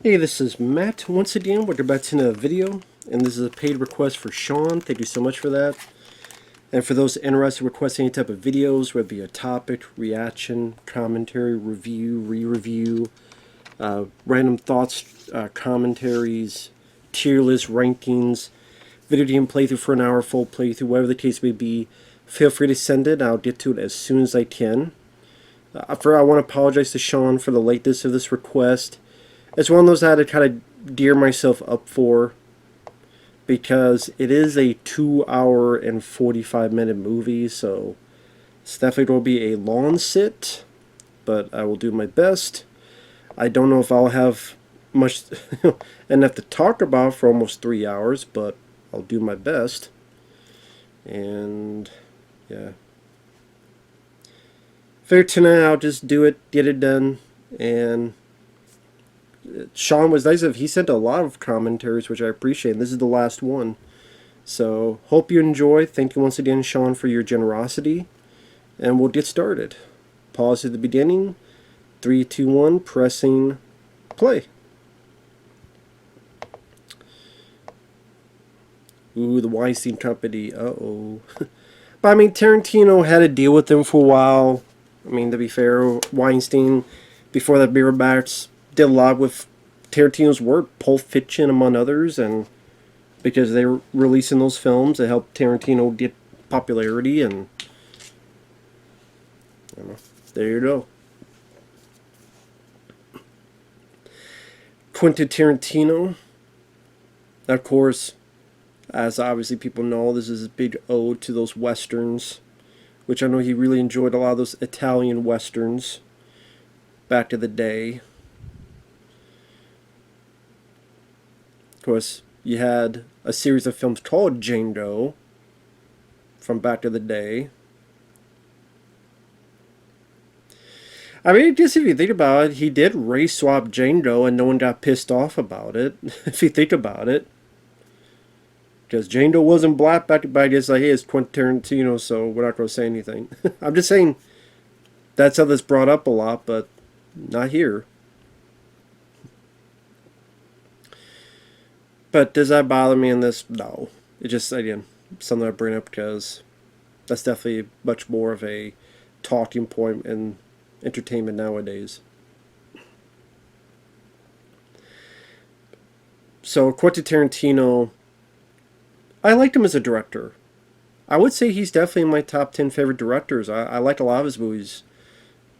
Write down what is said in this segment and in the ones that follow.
Hey, this is Matt once again. We're back to another video, and this is a paid request for Shawn. Thank you so much for that. And for those interested in requesting any type of videos, whether it be a topic, reaction, commentary, review, re-review, random thoughts, commentaries, tier list rankings, video game playthrough for an hour, full playthrough, whatever the case may be, feel free to send it. I'll get to it as soon as I can. I want to apologize to Shawn for the lateness of this request. It's one of those I had to kind of gear myself up for, because it is a 2 hour and 45-minute movie, so it's definitely going to be a long sit, but I will do my best. I don't know if I'll have much enough to talk about for almost 3 hours, but I'll do my best. And yeah, for tonight I'll just do it, get it done. And Shawn was nice. He sent a lot of commentaries, which I appreciate. And this is the last one. So, hope you enjoy. Thank you once again, Shawn, for your generosity. And we'll get started. Pause at the beginning. 3, 2, 1. Pressing play. Ooh, the Weinstein Company. Uh-oh. But, I mean, Tarantino had to deal with them for a while. I mean, to be fair, Weinstein, before that, Beer Bats, did a lot with Tarantino's work, Pulp Fiction among others, and because they were releasing those films, it helped Tarantino get popularity, and I don't know, there you go. Quentin Tarantino, of course, as obviously people know, this is a big ode to those westerns, which I know he really enjoyed a lot of those Italian westerns back in the day. Of course, you had a series of films called Django from back in the day. I mean, just if you think about it, he did race swap Django and no one got pissed off about it, if you think about it. Because Django wasn't black back in the day, it's like, hey, it's Quentin Tarantino, so we're not going to say anything. I'm just saying, that's how this brought up a lot, but not here. But does that bother me in this? No. It just, again, something I bring up because that's definitely much more of a talking point in entertainment nowadays. So, Quentin Tarantino, I liked him as a director. I would say he's definitely in my top 10 favorite directors. I liked a lot of his movies.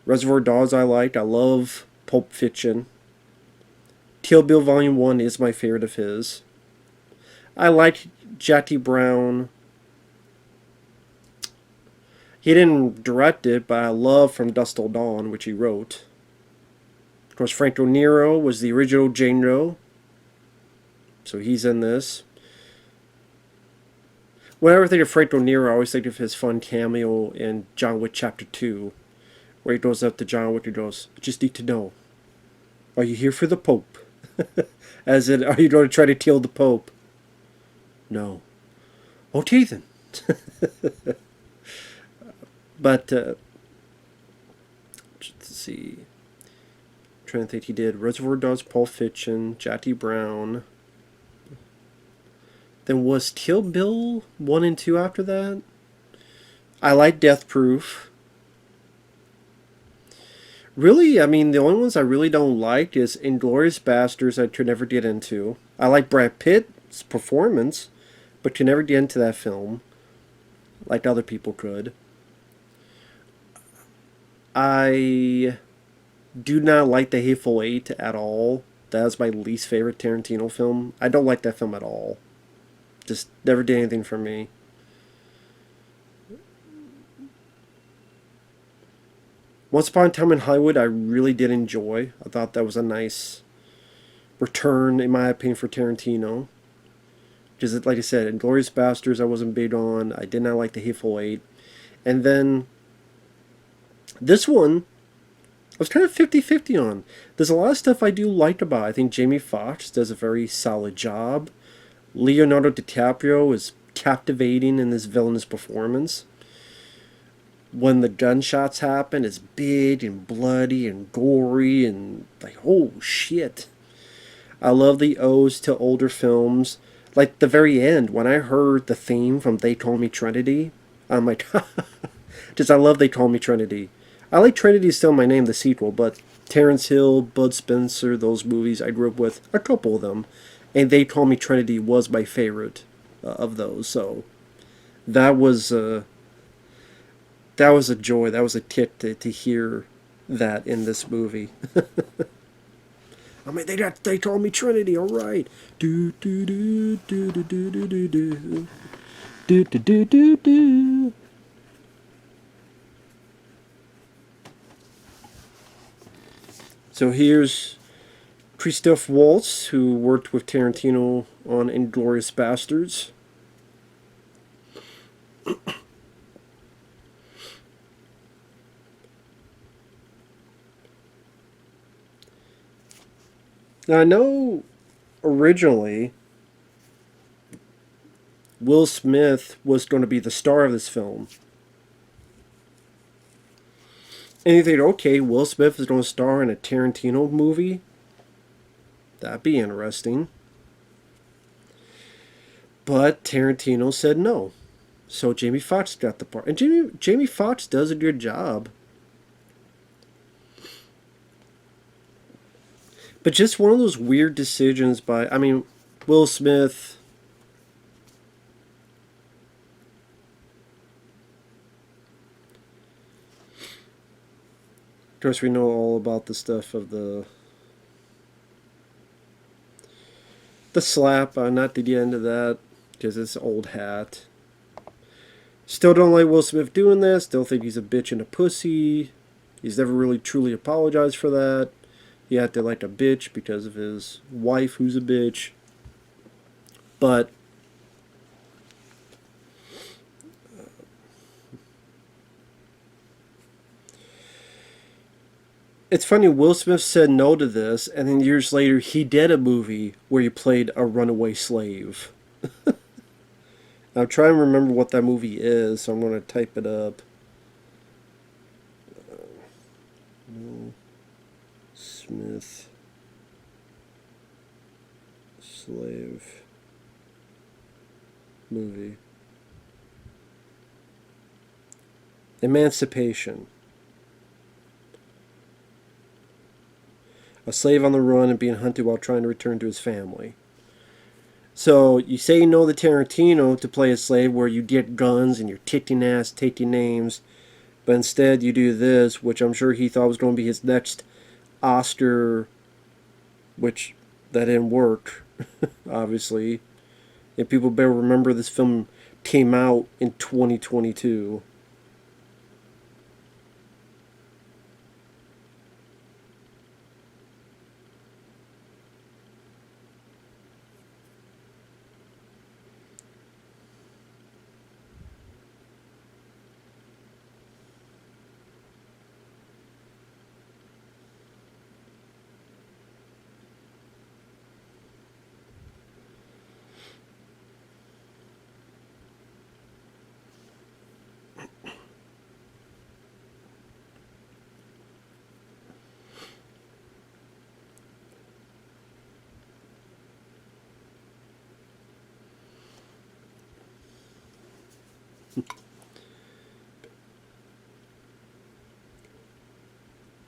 Reservoir Dogs I liked. I love Pulp Fiction. Kill Bill Volume 1 is my favorite of his. I like Jackie Brown. He didn't direct it, but I love From Dusk Till Dawn, which he wrote. Of course, Franco Nero was the original Django, so he's in this. Whenever I think of Franco Nero, I always think of his fun cameo in John Wick Chapter 2, where he goes up to John Wick and goes, I just need to know, are you here for the Pope? As in, are you going to try to kill the Pope? No. Okay then. But, let's see. I'm trying to think, he did Reservoir Dogs, Pulp Fiction, Jackie Brown. Then was Kill Bill 1 and 2 after that? I like Death Proof. Really, I mean, the only ones I really don't like is Inglourious Basterds I could never get into. I like Brad Pitt's performance, but could never get into that film like other people could. I do not like The Hateful Eight at all. That is my least favorite Tarantino film. I don't like that film at all. Just never did anything for me. Once Upon a Time in Hollywood, I really did enjoy. I thought that was a nice return, in my opinion, for Tarantino. Because, like I said, Inglourious Basterds I wasn't big on. I did not like The Hateful Eight. And then this one, I was kind of 50-50 on. There's a lot of stuff I do like about it. I think Jamie Foxx does a very solid job. Leonardo DiCaprio is captivating in this villainous performance. When the gunshots happen, it's big and bloody and gory and like, oh shit. I love the odes to older films. Like the very end, when I heard the theme from They Call Me Trinity, I'm like, just I love They Call Me Trinity. I like Trinity is Still My Name, the sequel, but Terrence Hill, Bud Spencer, those movies I grew up with, a couple of them, and They Call Me Trinity was my favorite of those. So that was that was a joy. That was a kick to hear that in this movie. I mean, they told me Trinity. All right. Do do do do do do do do do do do do do do. So here's Christoph Waltz, who worked with Tarantino on *Inglourious Bastards*. Now I know originally Will Smith was going to be the star of this film. And you think, okay, Will Smith is going to star in a Tarantino movie? That'd be interesting. But Tarantino said no. So Jamie Foxx got the part. And Jamie Foxx does a good job. But just one of those weird decisions by, I mean, Will Smith. Of course, we know all about the stuff of the slap. Not to get into that because it's old hat. Still don't like Will Smith doing this. Still think he's a bitch and a pussy. He's never really truly apologized for that. He acted like a bitch because of his wife, who's a bitch. But it's funny, Will Smith said no to this, and then years later he did a movie where he played a runaway slave. I'm trying to remember what that movie is, so I'm going to type it up. Will Smith slave movie. Emancipation. A slave on the run and being hunted while trying to return to his family. So you say no to Tarantino to play a slave where you get guns and you're kicking ass, taking names, but instead you do this, which I'm sure he thought was going to be his next Oscar, which that didn't work, obviously. And people better remember this film came out in 2022.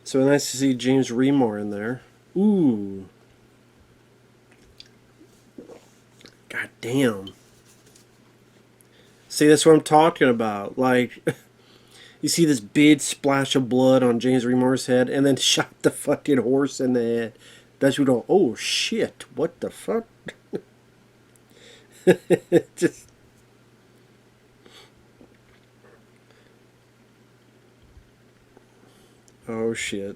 So nice to see James Remar in there. Ooh. God damn. See, that's what I'm talking about. Like, you see this big splash of blood on James Remar's head, and then shot the fucking horse in the head. That's what you go, oh shit, what the fuck? Just. Oh shit.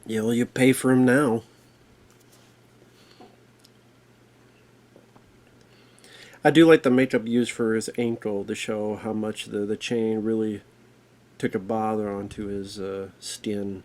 Yeah, well, you pay for him now. I do like the makeup used for his ankle to show how much the chain really took a bother onto his skin.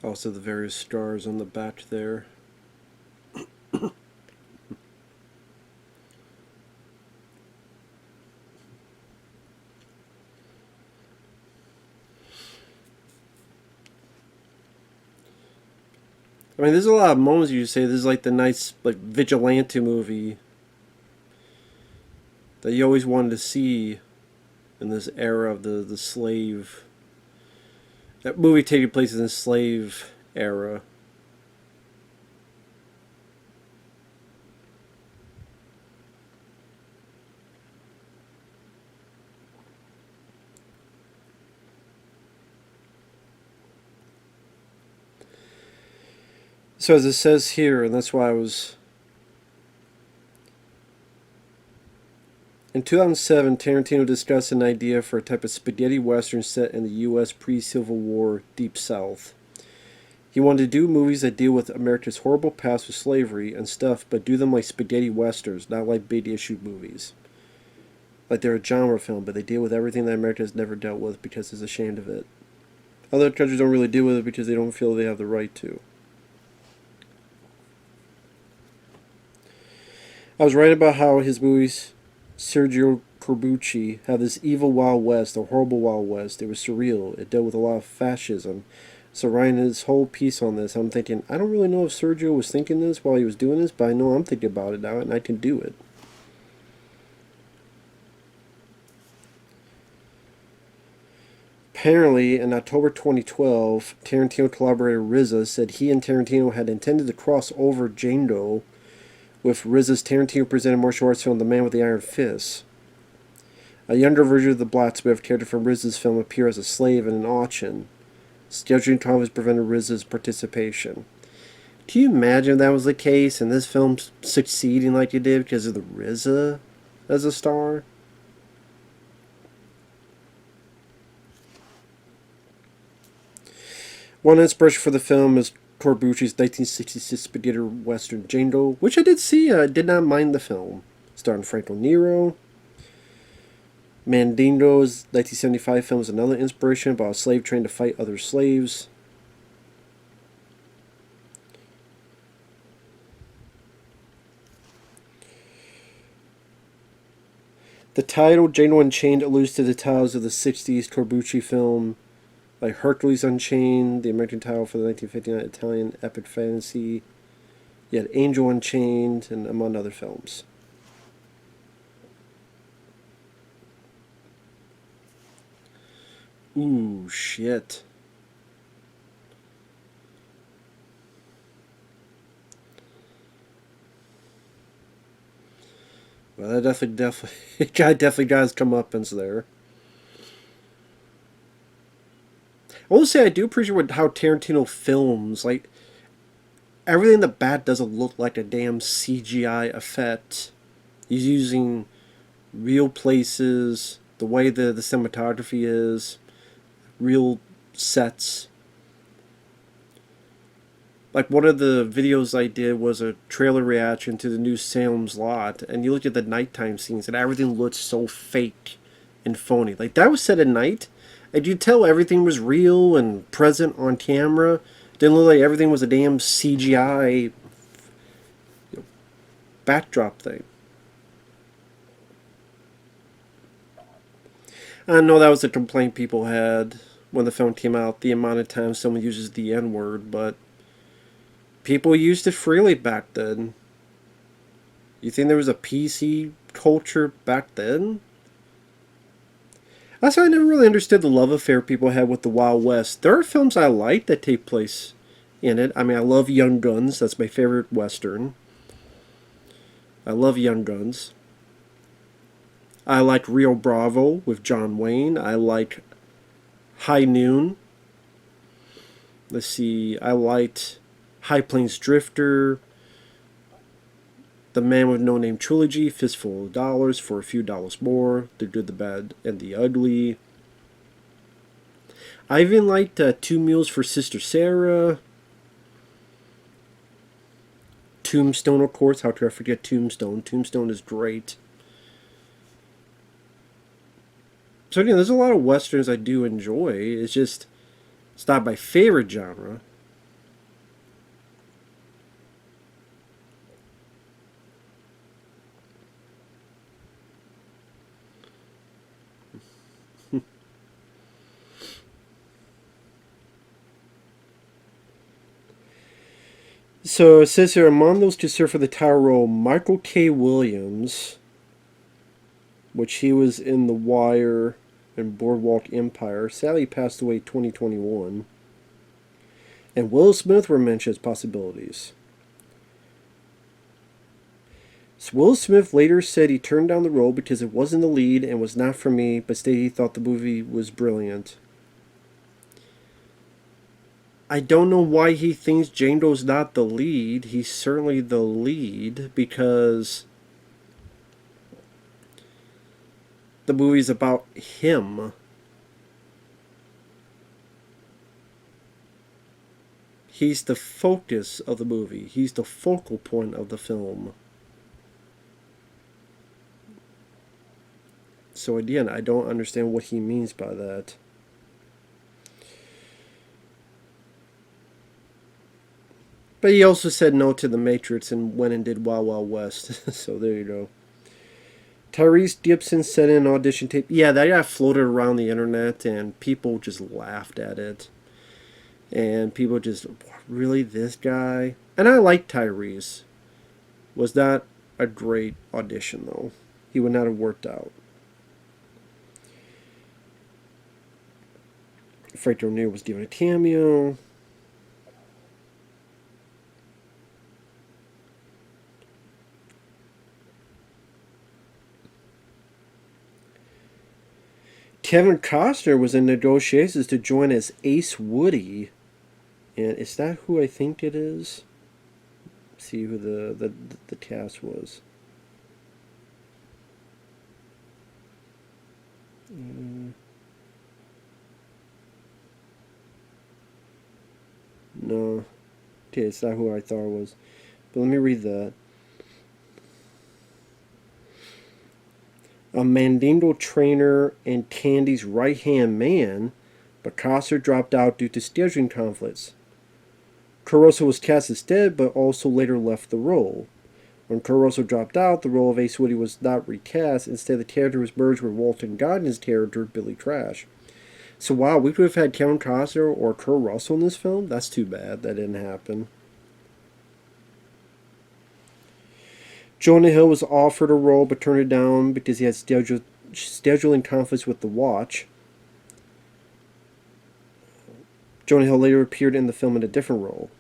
Also, the various stars on the back there. I mean, there's a lot of moments you say this is like the nice like vigilante movie that you always wanted to see in this era of the slave. That movie taking place in the slave era. So as it says here, and that's why I was... In 2007, Tarantino discussed an idea for a type of spaghetti western set in the U.S. pre-Civil War Deep South. He wanted to do movies that deal with America's horrible past with slavery and stuff, but do them like spaghetti westerns, not like big issue movies. Like they're a genre film, but they deal with everything that America has never dealt with because it's ashamed of it. Other countries don't really deal with it because they don't feel they have the right to. I was right about how his movies, Sergio Corbucci, have this evil Wild West, a horrible Wild West. It was surreal. It dealt with a lot of fascism. So writing his whole piece on this, I'm thinking, I don't really know if Sergio was thinking this while he was doing this, but I know I'm thinking about it now, and I can do it. Apparently, in October 2012, Tarantino collaborator RZA said he and Tarantino had intended to cross over Django with RZA's Tarantino-presented martial arts film The Man with the Iron Fist. A younger version of the blacksmith character from RZA's film appeared as a slave in an auction. Scheduling conflicts prevented RZA's participation. Can you imagine if that was the case and this film succeeding like it did because of the RZA as a star? One inspiration for the film is Corbucci's 1966 spaghetti western Django, which I did see. I did not mind the film. Starring Franco Nero. Mandingo's 1975 film is another inspiration about a slave trained to fight other slaves. The title, Django Unchained, alludes to the titles of the 60s Corbucci film, like Hercules Unchained, the American title for the 1959 Italian epic fantasy. You had Angel Unchained, and among other films. Ooh, shit. Well, that definitely, guy definitely got his comeuppance there. I will say I do appreciate how Tarantino films. Like everything in the bat doesn't look like a damn CGI effect. He's using real places, the way the cinematography is, real sets. Like one of the videos I did was a trailer reaction to the new Salem's Lot, and you look at the nighttime scenes, and everything looks so fake and phony. Like that was set at night, and you tell everything was real and present on camera. Didn't look like everything was a damn CGI backdrop thing. I know that was a complaint people had when the film came out, the amount of times someone uses the N word, but people used it freely back then. You think there was a PC culture back then? Also, I never really understood the love affair people had with the Wild West. There are films I like that take place in it. I mean, I love Young Guns. That's my favorite Western. I love Young Guns. I like Rio Bravo with John Wayne. I like High Noon. Let's see. I liked High Plains Drifter. The Man with No Name Trilogy. Fistful of Dollars for a Few Dollars More. The Good, the Bad, and the Ugly. I even liked Two Mules for Sister Sarah. Tombstone, of course. How could I forget Tombstone? Tombstone is great. So, there's a lot of Westerns I do enjoy. It's not my favorite genre. So it says here, among those to serve for the title role, Michael K. Williams, which he was in The Wire and Boardwalk Empire, sadly passed away 2021. And Will Smith were mentioned as possibilities. So Will Smith later said he turned down the role because it wasn't the lead and was not for me, but stated he thought the movie was brilliant. I don't know why he thinks Django's not the lead. He's certainly the lead because the movie's about him. He's the focus of the movie. He's the focal point of the film. So again, I don't understand what he means by that. But he also said no to The Matrix and went and did Wild Wild West. So there you go. Tyrese Gibson sent in an audition tape. Yeah, that got floated around the internet and people just laughed at it. And people just, really, this guy? And I like Tyrese. Was that a great audition, though? He would not have worked out. Frank O'Neill was given a cameo. Kevin Costner was in negotiations to join as Ace Woody. And is that who I think it is? Let's see who the cast was. No. Okay, it's not who I thought it was. But let me read that. A Mandingo trainer and Tandy's right-hand man, but Costner dropped out due to scheduling conflicts. Caruso was cast instead, but also later left the role. When Caruso dropped out, the role of Ace Woody was not recast. Instead, the character was merged with Walton Goggins' character, Billy Crash. So, wow, we could have had Kevin Costner or Kurt Russell in this film? That's too bad. That didn't happen. Jonah Hill was offered a role but turned it down because he had scheduling conflicts with The Watch. Jonah Hill later appeared in the film in a different role.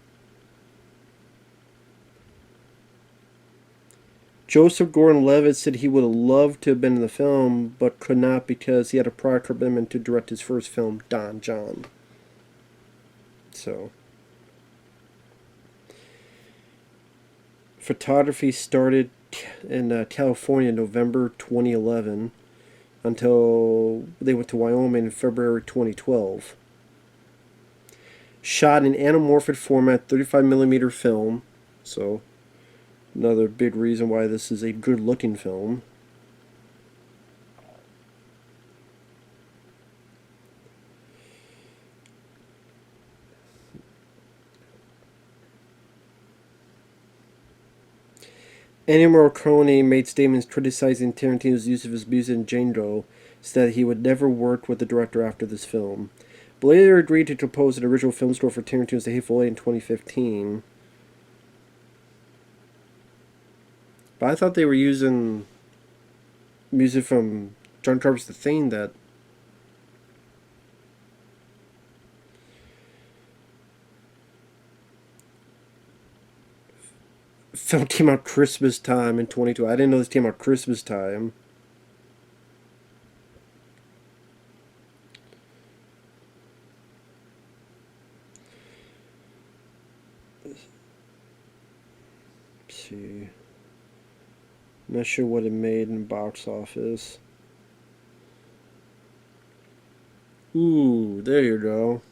Joseph Gordon-Levitt said he would have loved to have been in the film, but could not because he had a prior commitment to direct his first film, Don John. So, photography started in California in November 2011 until they went to Wyoming in February 2012. Shot in anamorphic format, 35mm film, so another big reason why this is a good-looking film. Ennio Morricone made statements criticizing Tarantino's use of his music in Django, said that he would never work with the director after this film. But later agreed to compose an original film score for Tarantino's The Hateful Eight in 2015. But I thought they were using music from John Carpenter's The Thing that film came out Christmas time in 22. I didn't know this came out Christmas time. Let's see. Not sure what it made in box office. Ooh, there you go.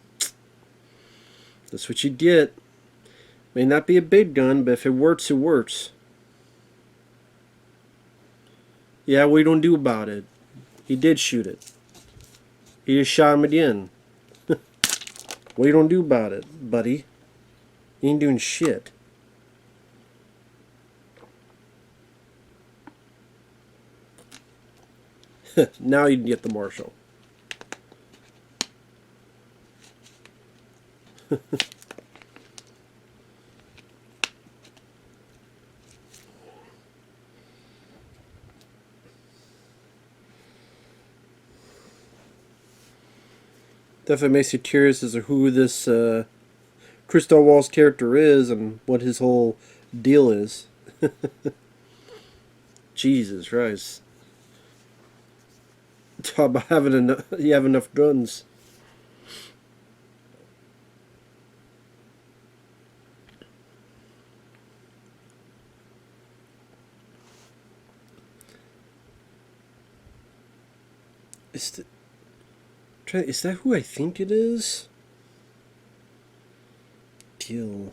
That's what you get. May not be a big gun, but if it works, it works. Yeah, what are you gonna do about it? He did shoot it. He just shot him again. What are you gonna do about it, buddy? You ain't doing shit. Now you can get the marshal. Definitely makes you curious as to who this Christoph Waltz character is and what his whole deal is. Jesus Christ. Talk about having enough, you have enough guns. Is that who I think it is? Deal.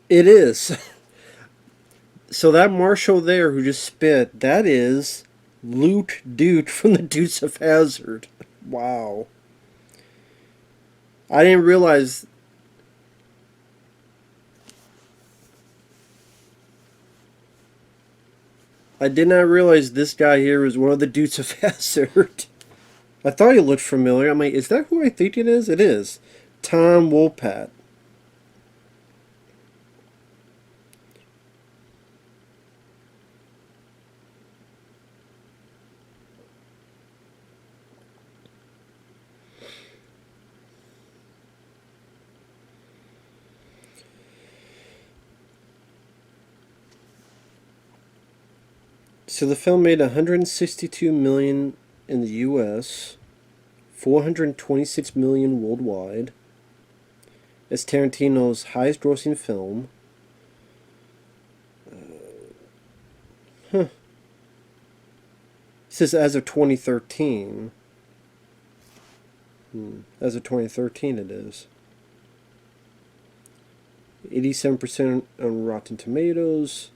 It is. So that marshal there who just spit, that is Luke Duke from the Dukes of Hazzard. Wow. I didn't realize. I did not realize this guy here was one of the Dukes of Hazzard. I thought he looked familiar. I'm like, is that who I think it is? It is. Tom Wopat. So the film made 162 million in the U.S., 426 million worldwide. It's Tarantino's highest-grossing film. It says as of 2013. As of 2013, it is. 87% on Rotten Tomatoes.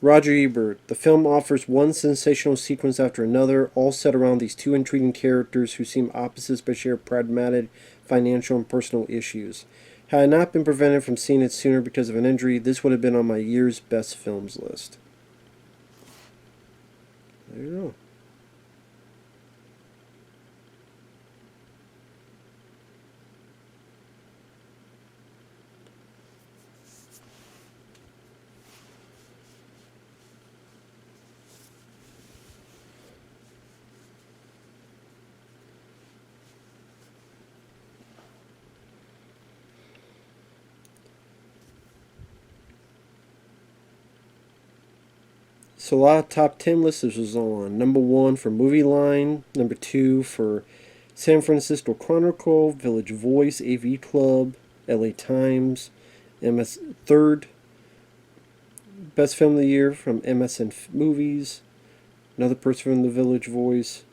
Roger Ebert. The film offers one sensational sequence after another, all set around these two intriguing characters who seem opposites but share pragmatic financial and personal issues. Had I not been prevented from seeing it sooner because of an injury, this would have been on my year's best films list. There you go. So a lot of top 10 lists this was on. Number 1 for Movie Line. Number 2 for San Francisco Chronicle, Village Voice, AV Club, LA Times. Third best film of the year from MSN Movies. Another person from the Village Voice.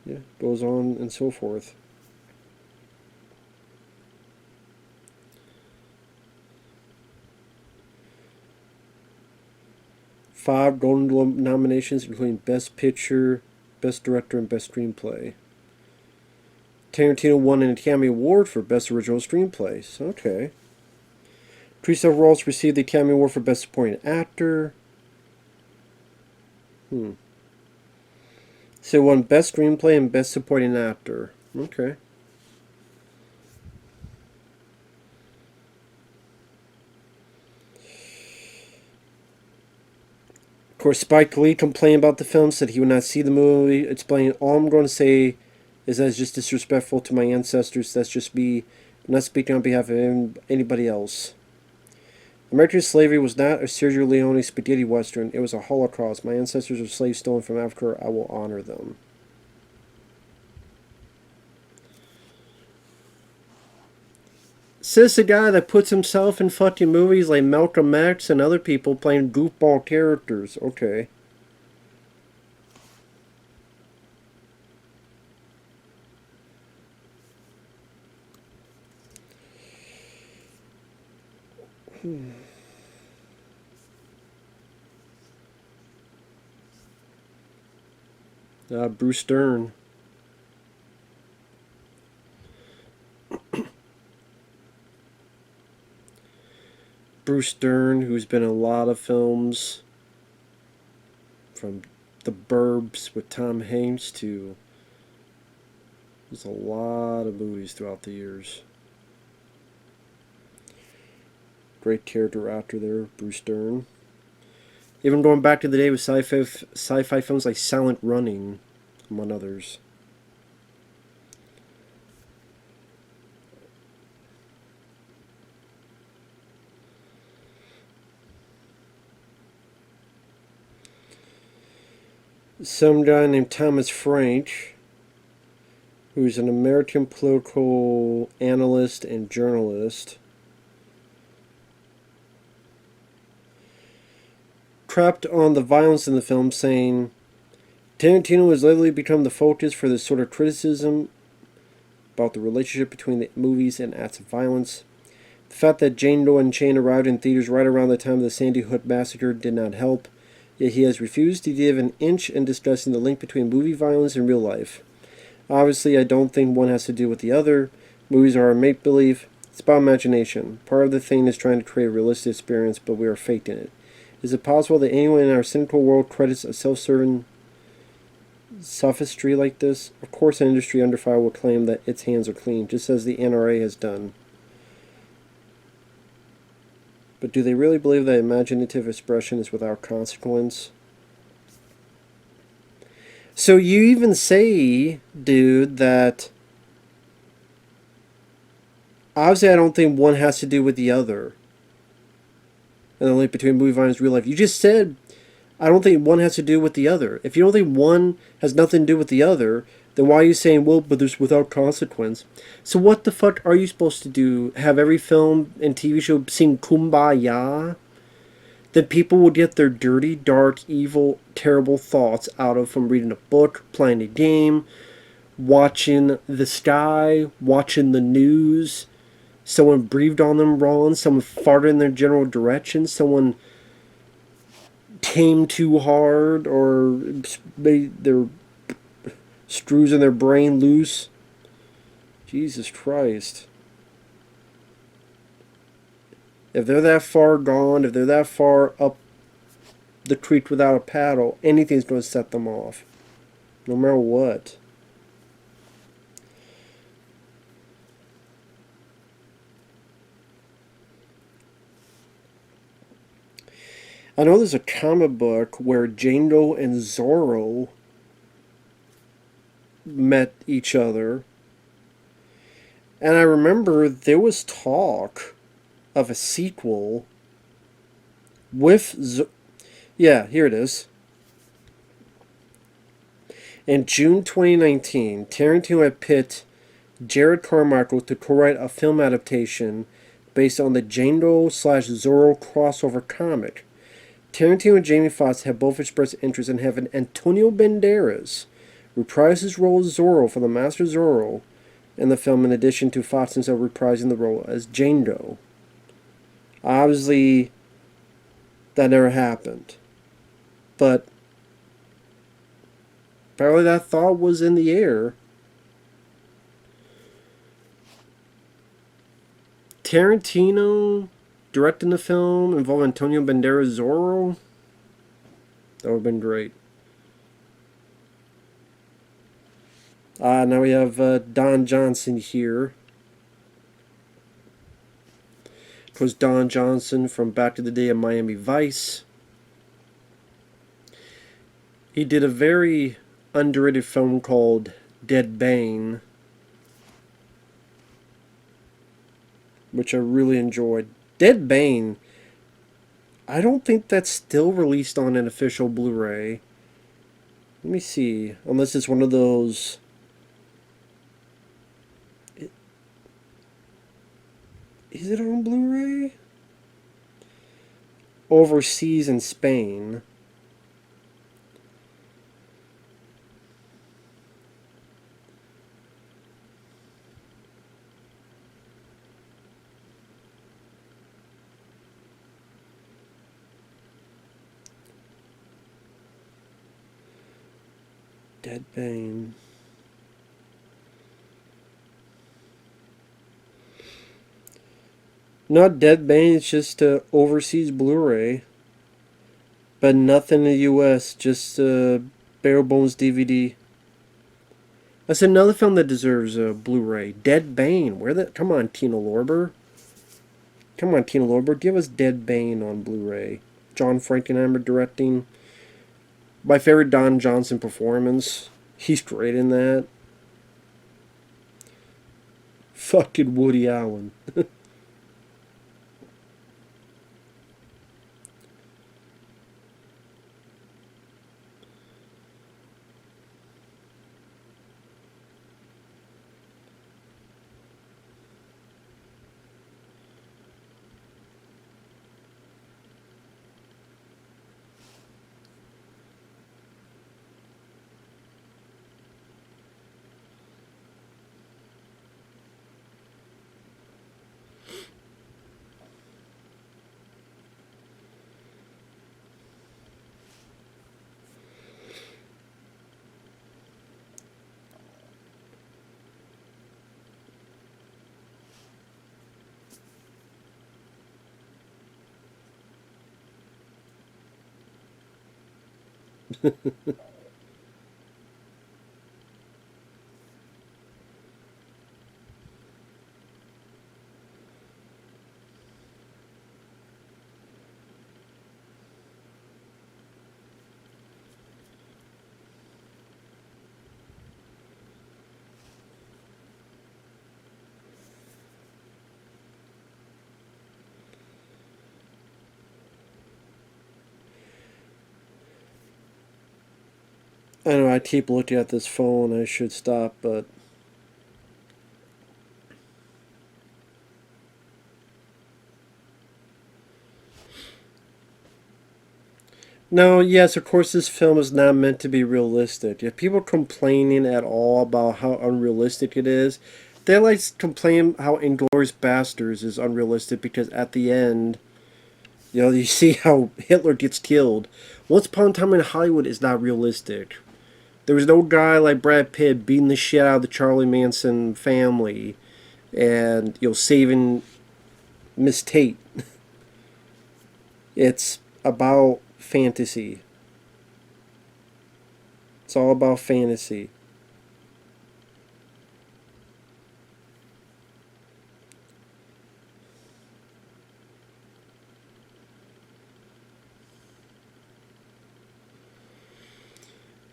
Yeah, goes on and so forth. 5 Golden Globe nominations, including Best Picture, Best Director, and Best Screenplay. Tarantino won an Academy Award for Best Original Screenplay. Okay. Christoph Waltz received the Academy Award for Best Supporting Actor. So won Best Screenplay and Best Supporting Actor. Okay. Of course, Spike Lee complained about the film, said he would not see the movie, explaining, all I'm going to say is that it's just disrespectful to my ancestors. That's just me. I'm not speaking on behalf of anybody else. American slavery was not a Sergio Leone spaghetti western. It was a Holocaust. My ancestors were slaves stolen from Africa. I will honor them. Says the guy that puts himself in fucking movies like Malcolm X and other people playing goofball characters. Okay. Bruce Dern. Bruce Dern, who's been in a lot of films, from The Burbs with Tom Hanks to there's a lot of movies throughout the years. Great character actor there, Bruce Dern. Even going back to the day with sci-fi films like Silent Running, among others. Some guy named Thomas Frank, who's an American political analyst and journalist, crapped on the violence in the film, saying Tarantino has lately become the focus for this sort of criticism about the relationship between the movies and acts of violence. The fact that Django Unchained arrived in theaters right around the time of the Sandy Hook massacre did not help, yet he has refused to give an inch in discussing the link between movie violence and real life. Obviously, I don't think one has to do with the other. Movies are make-believe. It's about imagination. Part of the thing is trying to create a realistic experience, but we are faking it. Is it possible that anyone in our cynical world credits a self-serving sophistry like this? Of course an industry under fire will claim that its hands are clean, just as the NRA has done. But do they really believe that imaginative expression is without consequence? So you even say, dude, that obviously I don't think one has to do with the other. And the link between movie violence and real life. You just said I don't think one has to do with the other. If you don't think one has nothing to do with the other, then why are you saying, well, but there's without consequence? So what the fuck are you supposed to do? Have every film and TV show sing Kumbaya? Then people will get their dirty, dark, evil, terrible thoughts out of from reading a book, playing a game, watching the sky, watching the news. Someone breathed on them wrong. Someone farted in their general direction. Someone came too hard or made their screws in their brain loose. Jesus Christ. If they're that far gone, if they're that far up the creek without a paddle, anything's going to set them off. No matter what. I know there's a comic book where Django and Zorro met each other. And I remember there was talk of a sequel with... yeah, here it is. In June 2019, Tarantino had picked Jared Carmichael to co-write a film adaptation based on the Django/Zorro crossover comic. Tarantino and Jamie Foxx have both expressed interest in having Antonio Banderas reprise his role as Zorro for the Master Zorro in the film, in addition to Foxx himself reprising the role as Django. Obviously, that never happened. But apparently that thought was in the air. Tarantino directing the film involving Antonio Banderas Zorro? That would have been great. Now we have Don Johnson here. It was Don Johnson from back to the day of Miami Vice. He did a very underrated film called Dead Bane, which I really enjoyed. Dead Bane, I don't think that's still released on an official Blu-ray. Let me see. Unless it's one of those... Is it on Blu-ray? Overseas in Spain. Dead Bane. Not Dead Bane, it's just overseas Blu-ray. But nothing in the US, just bare bones DVD. That's another film that deserves a Blu-ray. Dead Bane. Where the... Come on, Tina Lorber. Come on, Tina Lorber. Give us Dead Bane on Blu-ray. John Frankenheimer directing. My favorite Don Johnson performance. He's great in that. Fucking Woody Allen. I know I keep looking at this phone. I should stop, but... No, yes, of course this film is not meant to be realistic. If people complaining at all about how unrealistic it is, they like to complain how Inglourious Basterds is unrealistic because at the end, you know, you see how Hitler gets killed. Once Upon a Time in Hollywood is not realistic. There was no guy like Brad Pitt beating the shit out of the Charlie Manson family and, you know, saving Miss Tate. It's about fantasy. It's all about fantasy.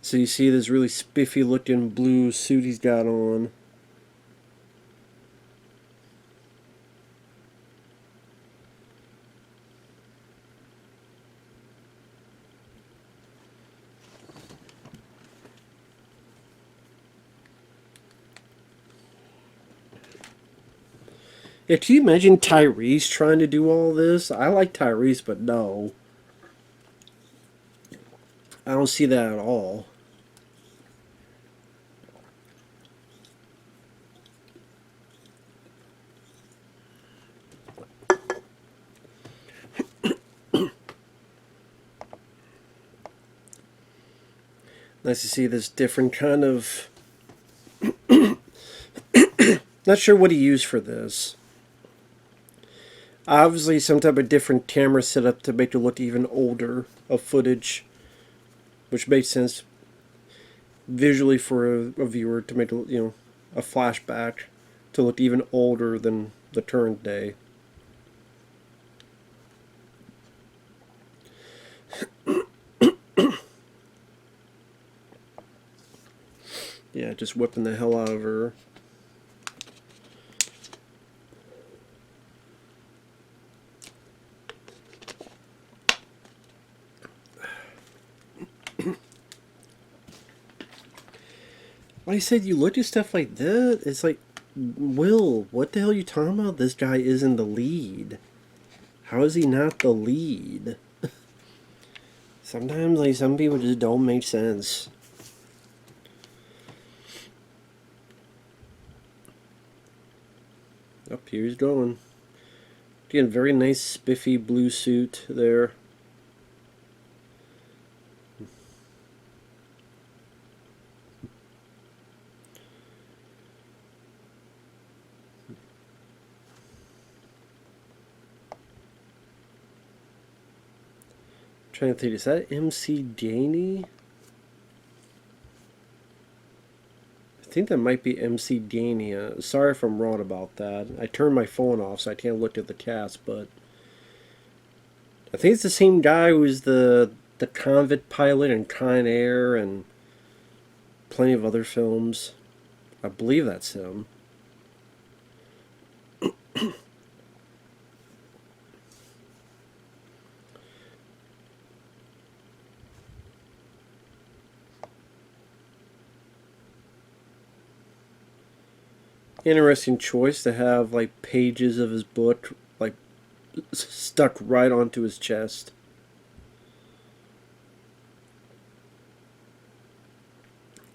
So you see this really spiffy looking blue suit he's got on. Yeah, can you imagine Tyrese trying to do all this? I like Tyrese, but no. I don't see that at all. Nice to see this different kind of... Not sure what he used for this. Obviously some type of different camera setup to make it look even older of footage. Which makes sense visually for a viewer to make, you know, a flashback to look even older than the current day. just whipping the hell out of her. Like I said, you look at stuff like that, it's like, Will, what the hell are you talking about? This guy isn't the lead. How is he not the lead? Sometimes, like, some people just don't make sense. Up here he's going. Again, very nice spiffy blue suit there. Trying to think, is that MC Danny? I think that might be MC Danny. Sorry if I'm wrong about that. I turned my phone off so I can't look at the cast, but I think it's the same guy who's the convict pilot in Con Air and plenty of other films. I believe that's him. Interesting choice to have like pages of his book like stuck right onto his chest.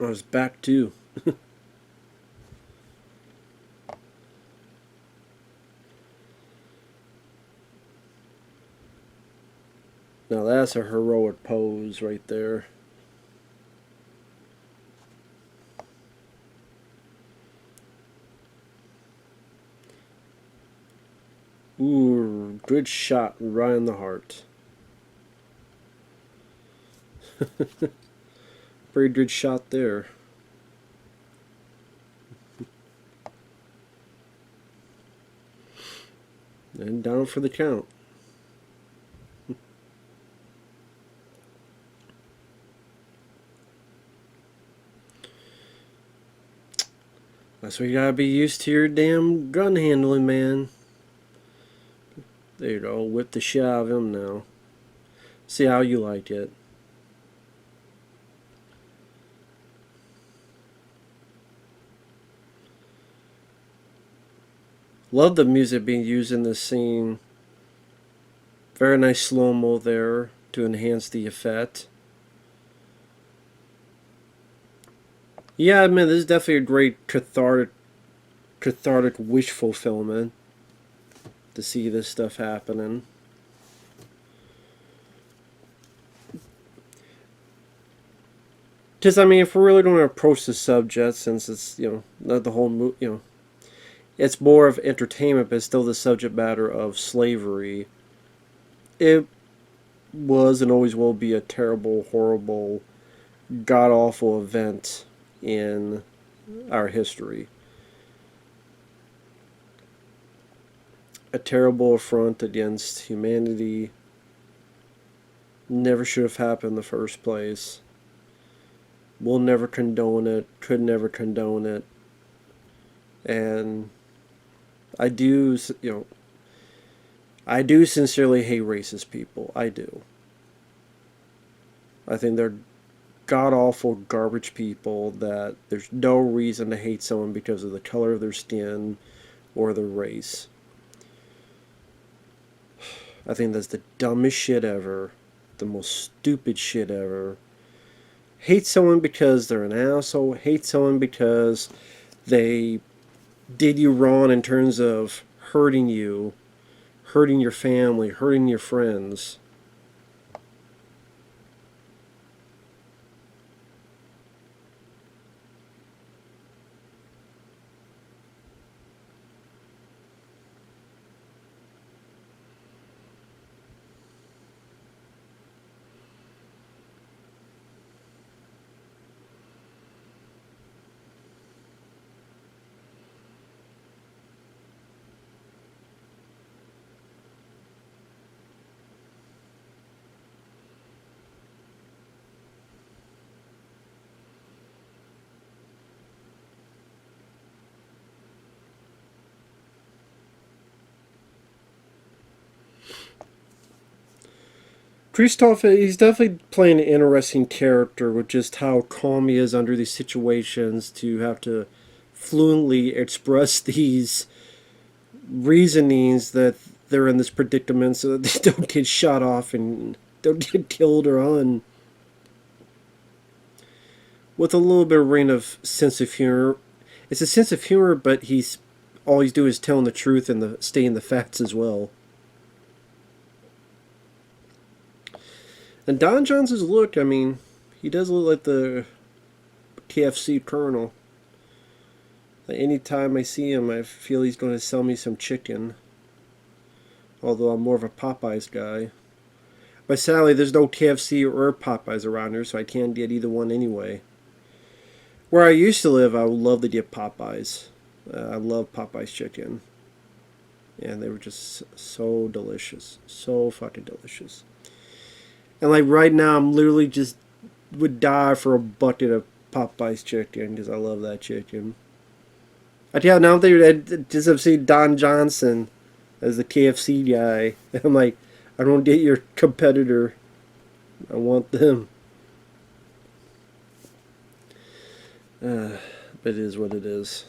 On his back too. Now that's a heroic pose right there. Ooh, good shot right in the heart. Very good shot there. And down for the count. That's why you gotta be used to your damn gun handling, man. There you go, whip the shit out of him now. See how you like it. Love the music being used in this scene. Very nice slow-mo there to enhance the effect. Yeah, I mean, this is definitely a great cathartic wish fulfillment to see this stuff happening. Because, I mean, if we're really going to approach the subject, since it's, not the whole, it's more of entertainment, but it's still the subject matter of slavery. It was and always will be a terrible, horrible, god-awful event in our history. A terrible affront against humanity. Never should have happened in the first place. We'll never condone it, could never condone it. And I do sincerely hate racist people. I do. I think they're god-awful garbage people that there's no reason to hate someone because of the color of their skin or their race. I think that's the dumbest shit ever. The most stupid shit ever. Hate someone because they're an asshole. Hate someone because they did you wrong in terms of hurting you, hurting your family, hurting your friends. Christoph, he's definitely playing an interesting character with just how calm he is under these situations to have to fluently express these reasonings that they're in this predicament so that they don't get shot off and don't get killed or on. With a little bit of rain of sense of humor. It's a sense of humor, but he's all he's doing is telling the truth and stating the facts as well. And Don Johnson's look, I mean, he does look like the KFC colonel. Like anytime I see him, I feel he's going to sell me some chicken. Although I'm more of a Popeyes guy. But sadly, there's no KFC or Popeyes around here, so I can't get either one anyway. Where I used to live, I would love to get Popeyes. I love Popeyes chicken. And they were just so delicious. So fucking delicious. And like right now, I'm literally just would die for a bucket of Popeyes chicken because I love that chicken. Yeah, now they just have seen Don Johnson as the KFC guy. And I'm like, I don't get your competitor. I want them. But it is what it is.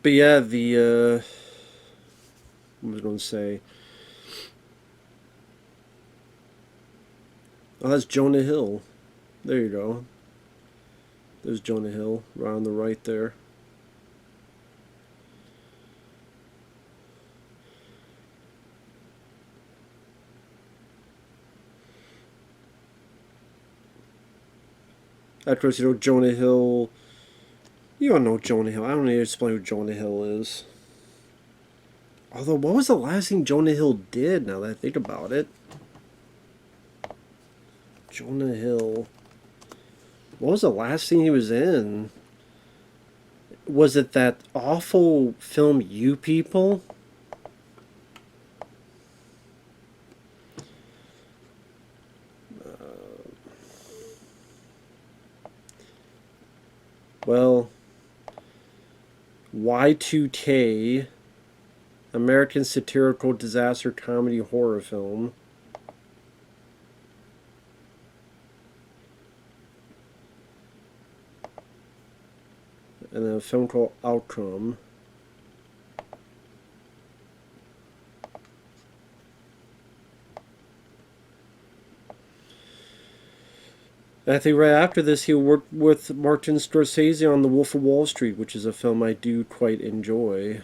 But yeah, what was I going to say? Oh, that's Jonah Hill. There you go. There's Jonah Hill, right on the right there. Of course, you know Jonah Hill. You don't know Jonah Hill. I don't need to explain who Jonah Hill is. Although, what was the last thing Jonah Hill did, now that I think about it? Jonah Hill. What was the last thing he was in? Was it that awful film You People? Well, Y2K, American satirical disaster comedy horror film. And then a film called Outcome. And I think right after this, he worked with Martin Scorsese on The Wolf of Wall Street, which is a film I do quite enjoy.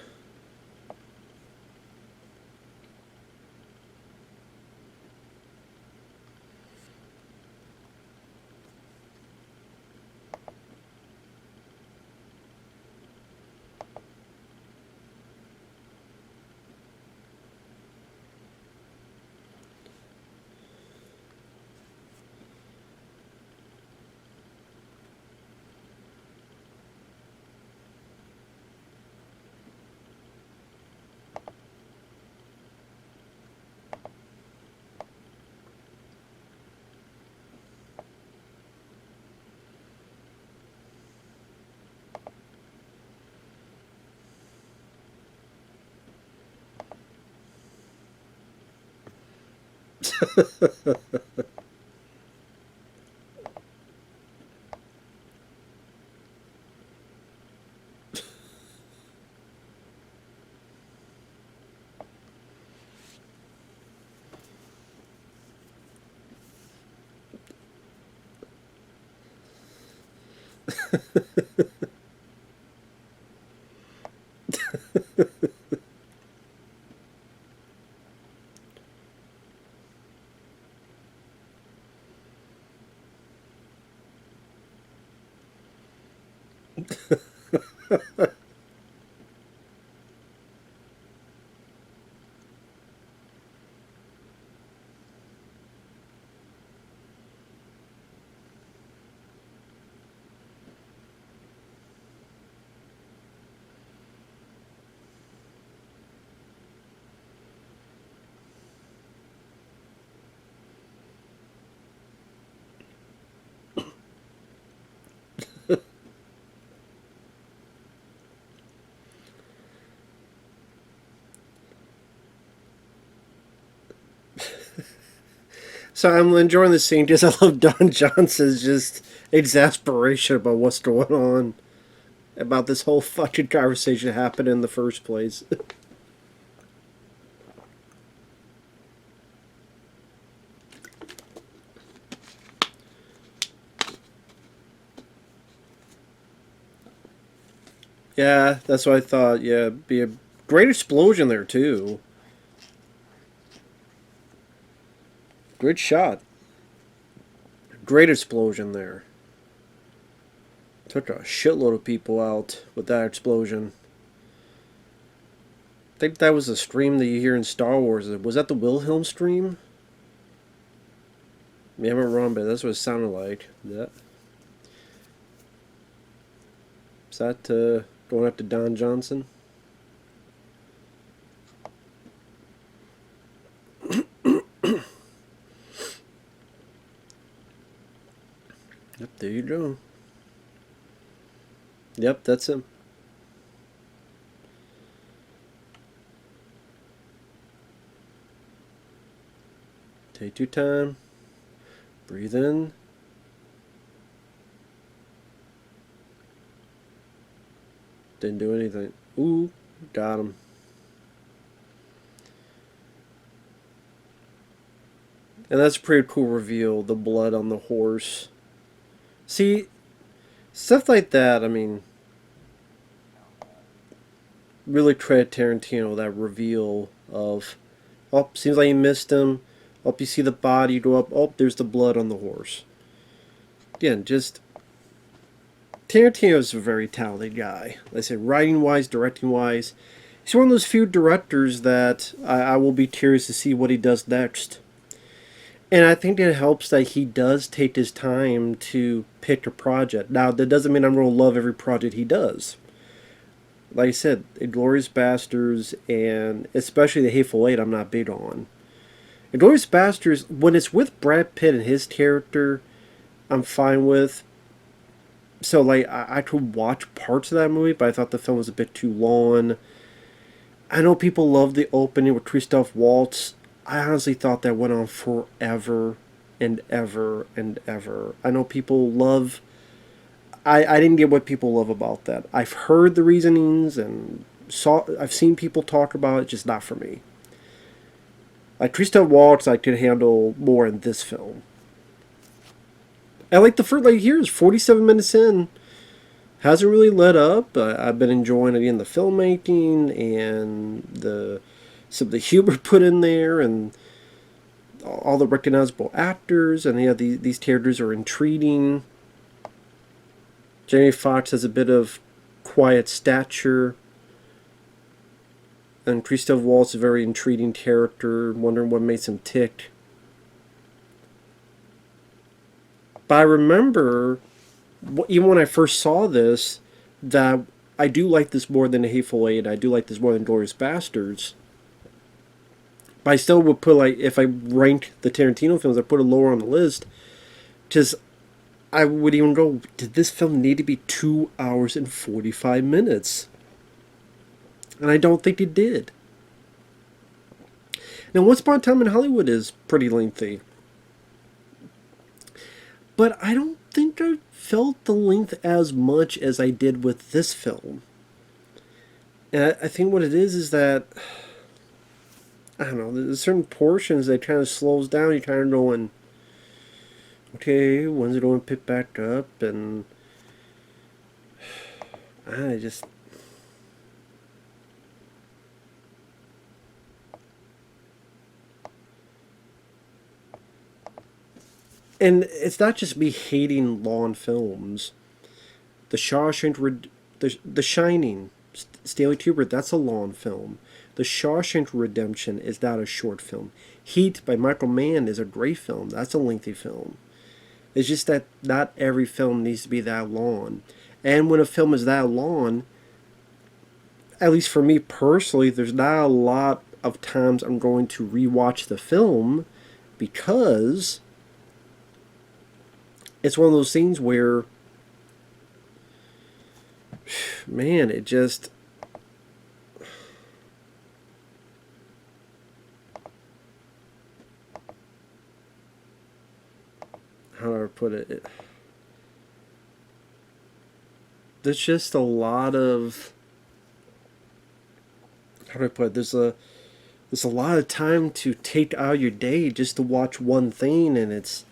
So I'm enjoying the scene because I love Don Johnson's just exasperation about what's going on, about this whole fucking conversation happening in the first place. Yeah, that's what I thought. Yeah, be a great explosion there too. Good shot. Great explosion there. Took a shitload of people out with that explosion. I think that was a stream that you hear in Star Wars. Was that the Wilhelm stream? Yeah, I'm wrong, but that's what it sounded like. Yeah. Is that going up to Don Johnson? Yep, there you go. Yep, that's him. Take your time. Breathe in. Didn't do anything. Ooh, got him. And that's a pretty cool reveal, the blood on the horse. See, stuff like that, I mean, really credit Tarantino, that reveal of, oh, seems like you missed him. Oh, you see the body go up. Oh, there's the blood on the horse. Again, just Tarantino's a very talented guy. Like I said, writing wise, directing wise, he's one of those few directors that I will be curious to see what he does next. And I think it helps that he does take his time to pick a project. Now, that doesn't mean I'm going to love every project he does. Like I said, Inglourious Basterds and especially The Hateful Eight, I'm not big on. Inglourious Basterds, when it's with Brad Pitt and his character, I'm fine with. So, like, I could watch parts of that movie, but I thought the film was a bit too long. I know people love the opening with Christoph Waltz. I honestly thought that went on forever and ever and ever. I know people love. I didn't get what people love about that. I've heard the reasonings and I've seen people talk about it, just not for me. Like Christoph Waltz, I could handle more in this film. And like the first, like here's 47 minutes in, hasn't really let up. I've been enjoying again the filmmaking and some of the humor put in there and all the recognizable actors, and yeah, these characters are intriguing. Jamie Foxx has a bit of quiet stature, and Christoph Waltz is a very intriguing character, wondering what makes him tick. But I remember, even when I first saw this, that I do like this more than The Hateful Eight. I do like this more than Glorious Bastards. But I still would put, like, if I ranked the Tarantino films, I put it lower on the list. Just, I would even go, did this film need to be 2 hours and 45 minutes? And I don't think it did. Now, Once Upon a Time in Hollywood is pretty lengthy. But I don't think I felt the length as much as I did with this film. And I think what it is that, I don't know, there's certain portions that kind of slows down. You're kind of going, okay, when's it going to pick back up? And I just... And it's not just me hating long films. The The Shining, Stanley Kubrick, that's a long film. The Shawshank Redemption is not a short film. Heat by Michael Mann is a great film. That's a lengthy film. It's just that not every film needs to be that long. And when a film is that long, at least for me personally, there's not a lot of times I'm going to rewatch the film because it's one of those things where, man, it just... put it? There's just a lot of, how do I put it? There's a lot of time to take out your day just to watch one thing, and it's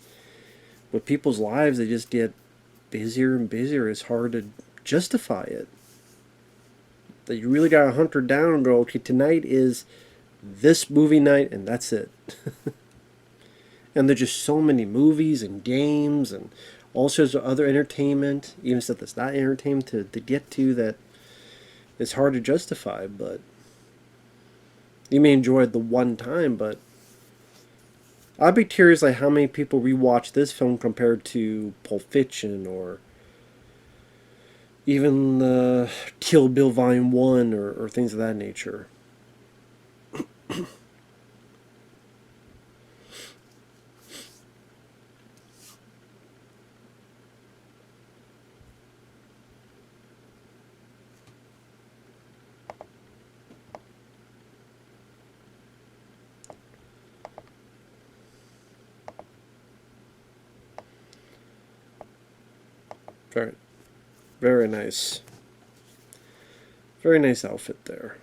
with people's lives, they just get busier and busier. It's hard to justify it. That you really gotta hunt her down and go, okay, tonight is this movie night, and that's it. And there's just so many movies and games and all sorts of other entertainment, even stuff that's not entertainment, to get to, that it's hard to justify. But you may enjoy it the one time, but I'd be curious like how many people rewatch this film compared to Pulp Fiction or even Kill Bill Volume 1 or things of that nature. Very, very nice. Very nice outfit there.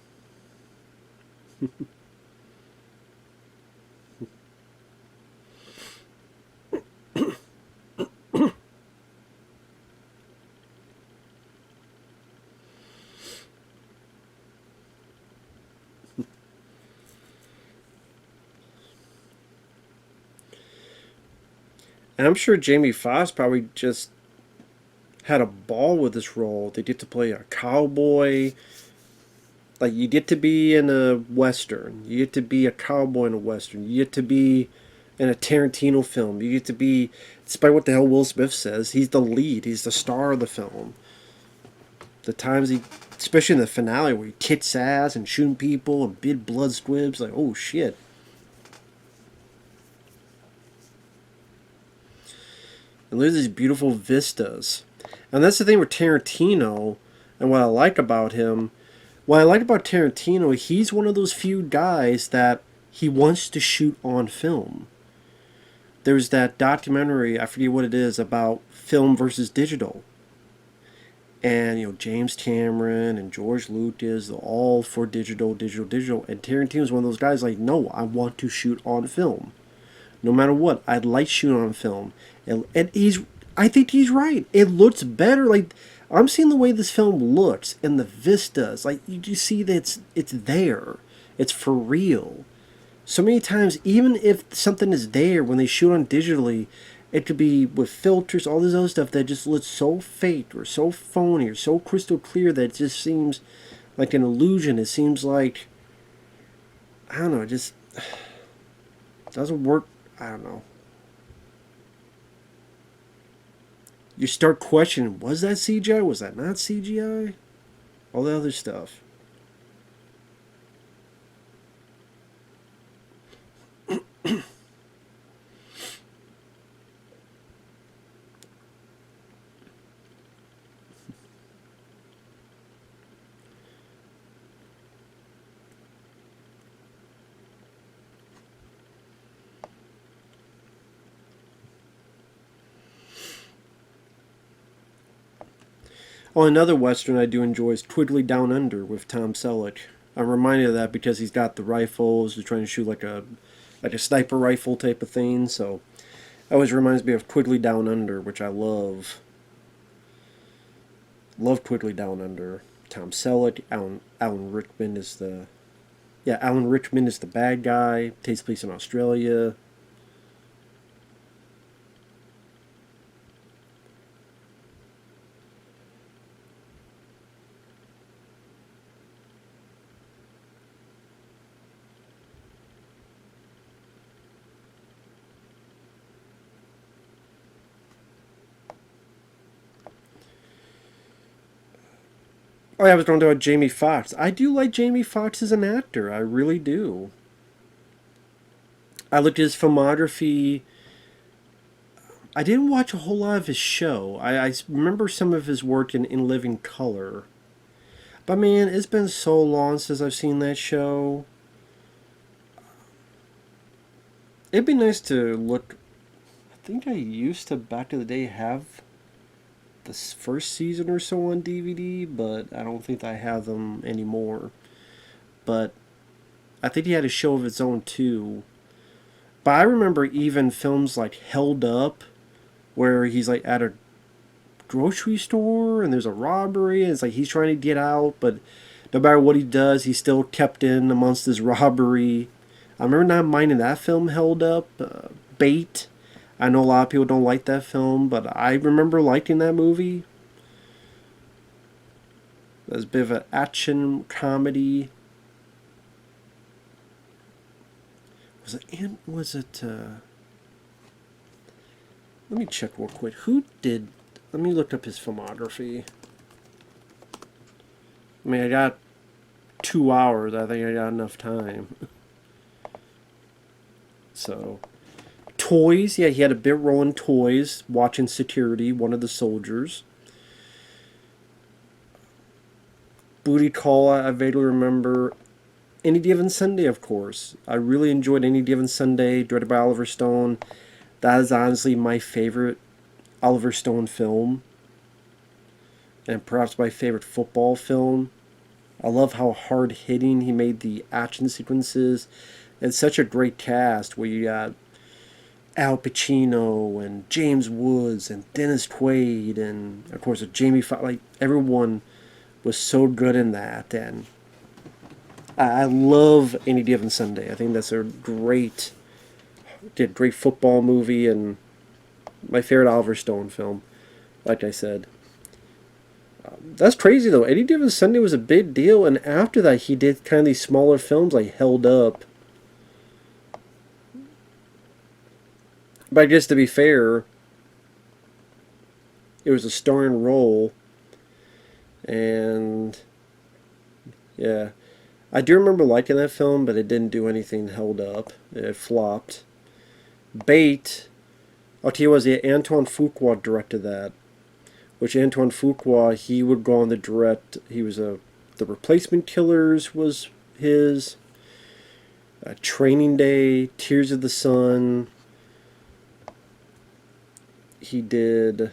And I'm sure Jamie Foxx probably just had a ball with this role. They get to play a cowboy. Like, you get to be in a western. You get to be a cowboy in a western. You get to be in a Tarantino film. You get to be, despite what the hell Will Smith says, he's the lead. He's the star of the film. The times he, especially in the finale where he kicks ass and shooting people and big blood squibs, like, oh shit. And there's these beautiful vistas. And that's the thing with Tarantino, and what I like about him. What I like about Tarantino, he's one of those few guys that he wants to shoot on film. There's that documentary, I forget what it is, about film versus digital. And, you know, James Cameron and George Lucas, they're all for digital, digital, digital. And Tarantino's one of those guys like, no, I want to shoot on film. No matter what, I'd like shooting on film. And I think he's right. It looks better. Like, I'm seeing the way this film looks and the vistas. Like, you just see that it's there. It's for real. So many times, even if something is there when they shoot on digitally, it could be with filters, all this other stuff that just looks so fake or so phony or so crystal clear that it just seems like an illusion. It seems like, I don't know, it just doesn't work. I don't know. You start questioning, was that CGI? Was that not CGI? All the other stuff. Oh, another Western I do enjoy is Twiddly Down Under with Tom Selleck. I'm reminded of that because he's got the rifles. He's trying to shoot like a sniper rifle type of thing. So it always reminds me of Twiddly Down Under, which I love. Love Twiddly Down Under. Tom Selleck, Alan Rickman is the Alan Rickman is the bad guy. Takes place in Australia. Oh, yeah, I was going to talk about Jamie Foxx. I do like Jamie Foxx as an actor. I really do. I looked at his filmography. I didn't watch a whole lot of his show. I remember some of his work in Living Color. But man, it's been so long since I've seen that show. It'd be nice to look think I used to back in the day have the first season or so on DVD, but I don't think I have them anymore. But I think he had a show of its own too. But I remember even films like Held Up, where he's like at a grocery store and there's a robbery, and it's like he's trying to get out, but no matter what he does, he's still kept in amongst this robbery. I remember not minding that film, Held Up. Bait. I know a lot of people don't like that film, but I remember liking that movie. It was a bit of an action comedy. Let me check real quick. Let me look up his filmography. I mean, I got 2 hours. I think I got enough time. So, Toys. Yeah, he had a bit role in Toys, watching security, one of the soldiers. Booty Call, I vaguely remember. Any Given Sunday, of course. I really enjoyed Any Given Sunday, directed by Oliver Stone. That is honestly my favorite Oliver Stone film. And perhaps my favorite football film. I love how hard-hitting he made the action sequences. It's such a great cast where you got Al Pacino and James Woods and Dennis Quaid and, of course, Jamie Foxx. Like, everyone was so good in that. And I love Any Given Sunday. I think that's a great football movie and my favorite Oliver Stone film, like I said. That's crazy, though. Any Given Sunday was a big deal, and after that he did kind of these smaller films like Held Up. But I guess to be fair, it was a starring role, and yeah. I do remember liking that film, but it didn't do anything. Held Up. It flopped. Bait. I'll tell you what, Antoine Fuqua directed that. Which Antoine Fuqua, he would go on to direct. He was The Replacement Killers was his. Training Day, Tears of the Sun. He did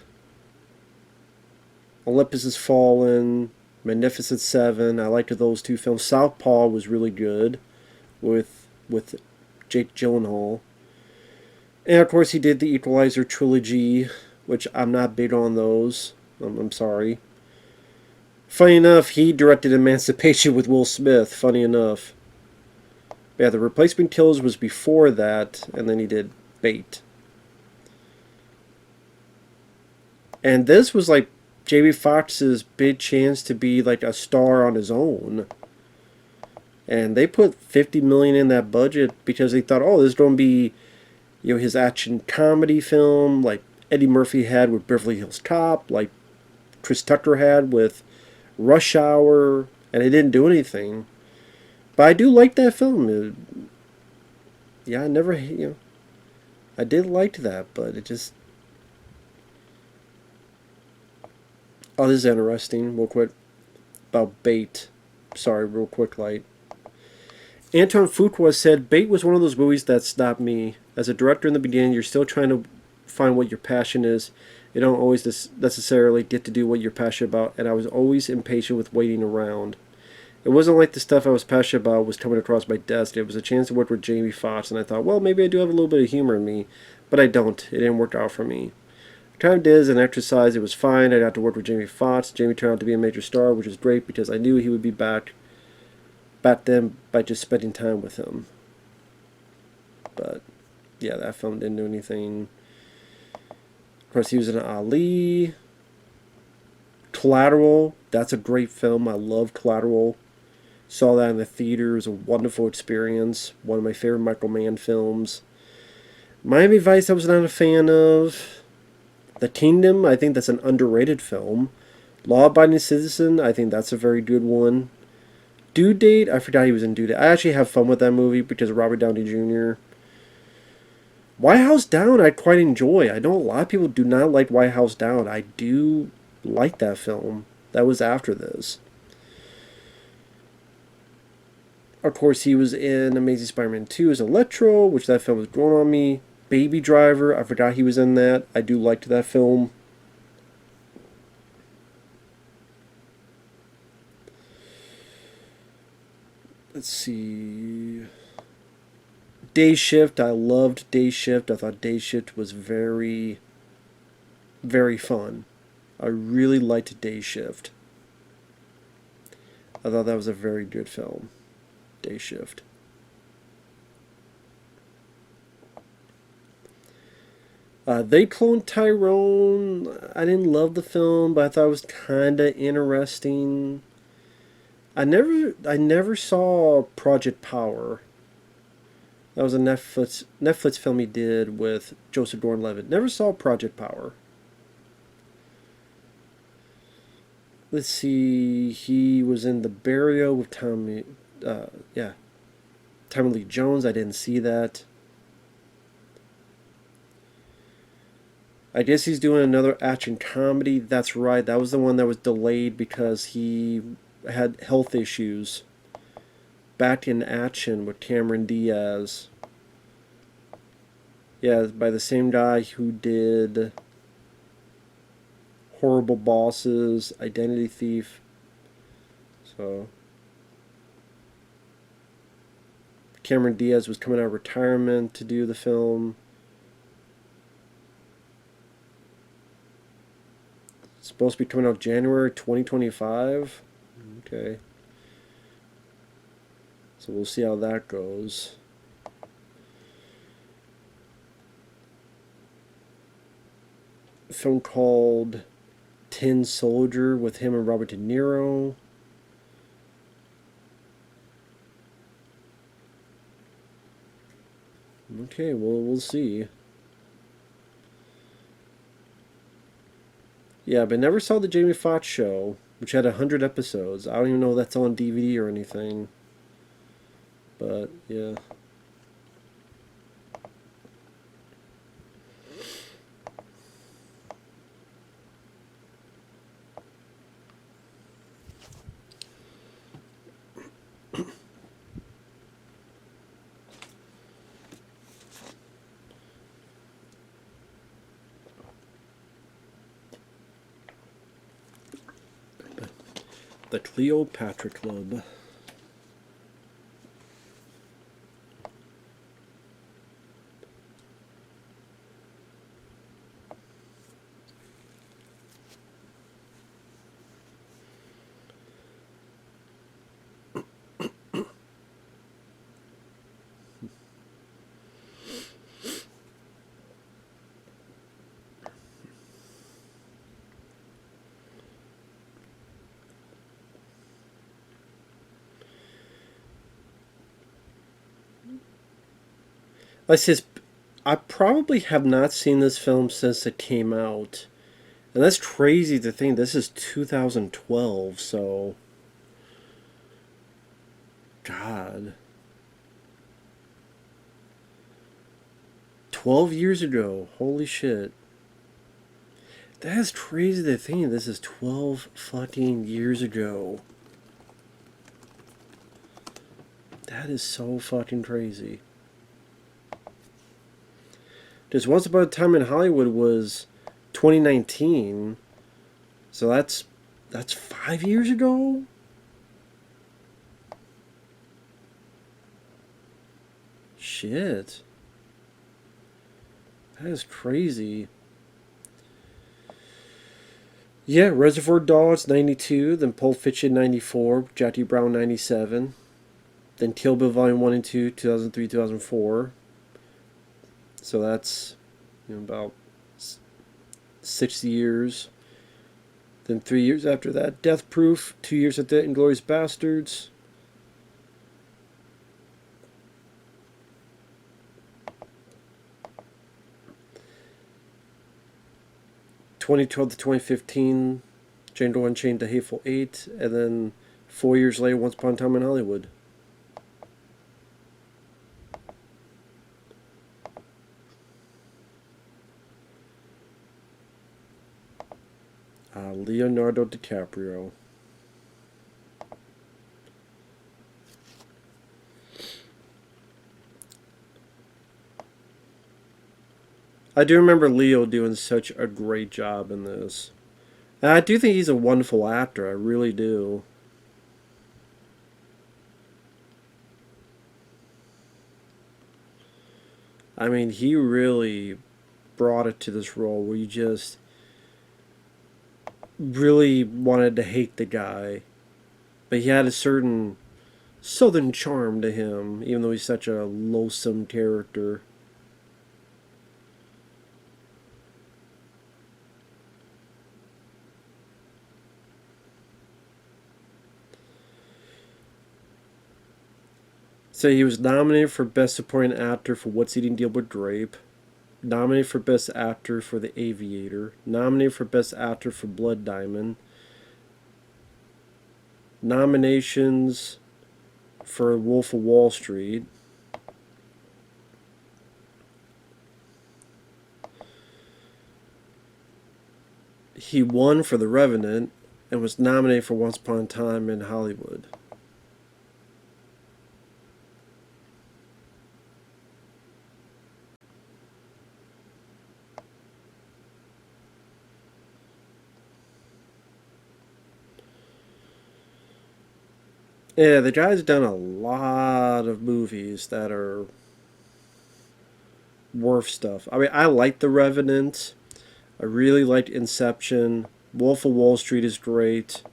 Olympus Has Fallen, Magnificent Seven. I liked those two films. Southpaw was really good with Jake Gyllenhaal. And of course he did the Equalizer trilogy, which I'm not big on those. I'm sorry. Funny enough, he directed Emancipation with Will Smith, funny enough. Yeah, The Replacement Killers was before that, and then he did Bait. And this was like Jamie Foxx's big chance to be like a star on his own. And they put $50 million in that budget because they thought, oh, this is going to be, his action comedy film like Eddie Murphy had with Beverly Hills Cop, like Chris Tucker had with Rush Hour, and it didn't do anything. But I do like that film. I never, I did like that, but it just... Oh, this is interesting, real quick, about Bait. Sorry, real quick, light. Antoine Fuqua said, Bait was one of those movies that stopped me. As a director in the beginning, you're still trying to find what your passion is. You don't always necessarily get to do what you're passionate about, and I was always impatient with waiting around. It wasn't like the stuff I was passionate about was coming across my desk. It was a chance to work with Jamie Foxx, and I thought, well, maybe I do have a little bit of humor in me, but I don't. It didn't work out for me. Time did as an exercise. It was fine. I got to work with Jamie Foxx. Jamie turned out to be a major star, which is great because I knew he would be back then by just spending time with him. But yeah, that film didn't do anything. Of course, he was in Ali. Collateral. That's a great film. I love Collateral. Saw that in the theater. It was a wonderful experience. One of my favorite Michael Mann films. Miami Vice I was not a fan of. The Kingdom, I think that's an underrated film. Law Abiding Citizen, I think that's a very good one. Due Date, I forgot he was in Due Date. I actually have fun with that movie because of Robert Downey Jr. White House Down, I quite enjoy. I know a lot of people do not like White House Down. I do like that film. That was after this. Of course, he was in Amazing Spider-Man 2 as Electro, which that film was growing on me. Baby Driver, I forgot he was in that. I do like that film. Let's see. Day Shift, I loved Day Shift. I thought Day Shift was very, very fun. I really liked Day Shift. I thought that was a very good film. Day Shift. They cloned Tyrone. I didn't love the film, but I thought it was kind of interesting. I never saw Project Power. That was a Netflix film he did with Joseph Gordon-Levitt. Never saw Project Power. Let's see. He was in The Burial with Tommy Lee Jones. I didn't see that. I guess he's doing another action comedy. That's right. That was the one that was delayed because he had health issues. Back in Action with Cameron Diaz. Yeah, by the same guy who did Horrible Bosses, Identity Thief. So Cameron Diaz was coming out of retirement to do the film. It's supposed to be coming out January 2025. Okay. So we'll see how that goes. A film called Tin Soldier with him and Robert De Niro. Okay, well, we'll see. Yeah, but never saw the Jamie Foxx show, which had 100 episodes. I don't even know if that's on DVD or anything. But, yeah. The Cleopatra Club. I probably have not seen this film since it came out. And that's crazy to think this is 2012, so. God. 12 years ago. Holy shit. That is crazy to think this is 12 fucking years ago. That is so fucking crazy. Because Once Upon a Time in Hollywood was 2019. So that's 5 years ago? Shit. That is crazy. Yeah, Reservoir Dogs 92, then Pulp Fiction 94, Jackie Brown 97, then Kill Bill Volume 1 and 2, 2003, 2004. So that's about 6 years. Then 3 years after that, Death Proof. 2 years after that, Inglourious Bastards. (2012 to 2015), Django Unchained, The Hateful Eight, and then 4 years later, Once Upon a Time in Hollywood. Leonardo DiCaprio. I do remember Leo doing such a great job in this. And I do think he's a wonderful actor. I really do. I mean, he really brought it to this role where you just really wanted to hate the guy. But he had a certain southern charm to him, even though he's such a loathsome character. So he was nominated for Best Supporting Actor for What's Eating Gilbert Grape, nominated for Best Actor for The Aviator, nominated for Best Actor for Blood Diamond, nominations for Wolf of Wall Street, he won for The Revenant, and was nominated for Once Upon a Time in Hollywood. Yeah, the guy's done a lot of movies that are worth stuff. I mean, I like The Revenant. I really liked Inception. Wolf of Wall Street is great.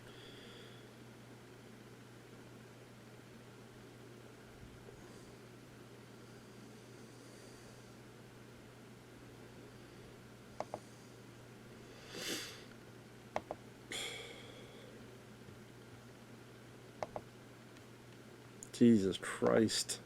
Jesus Christ.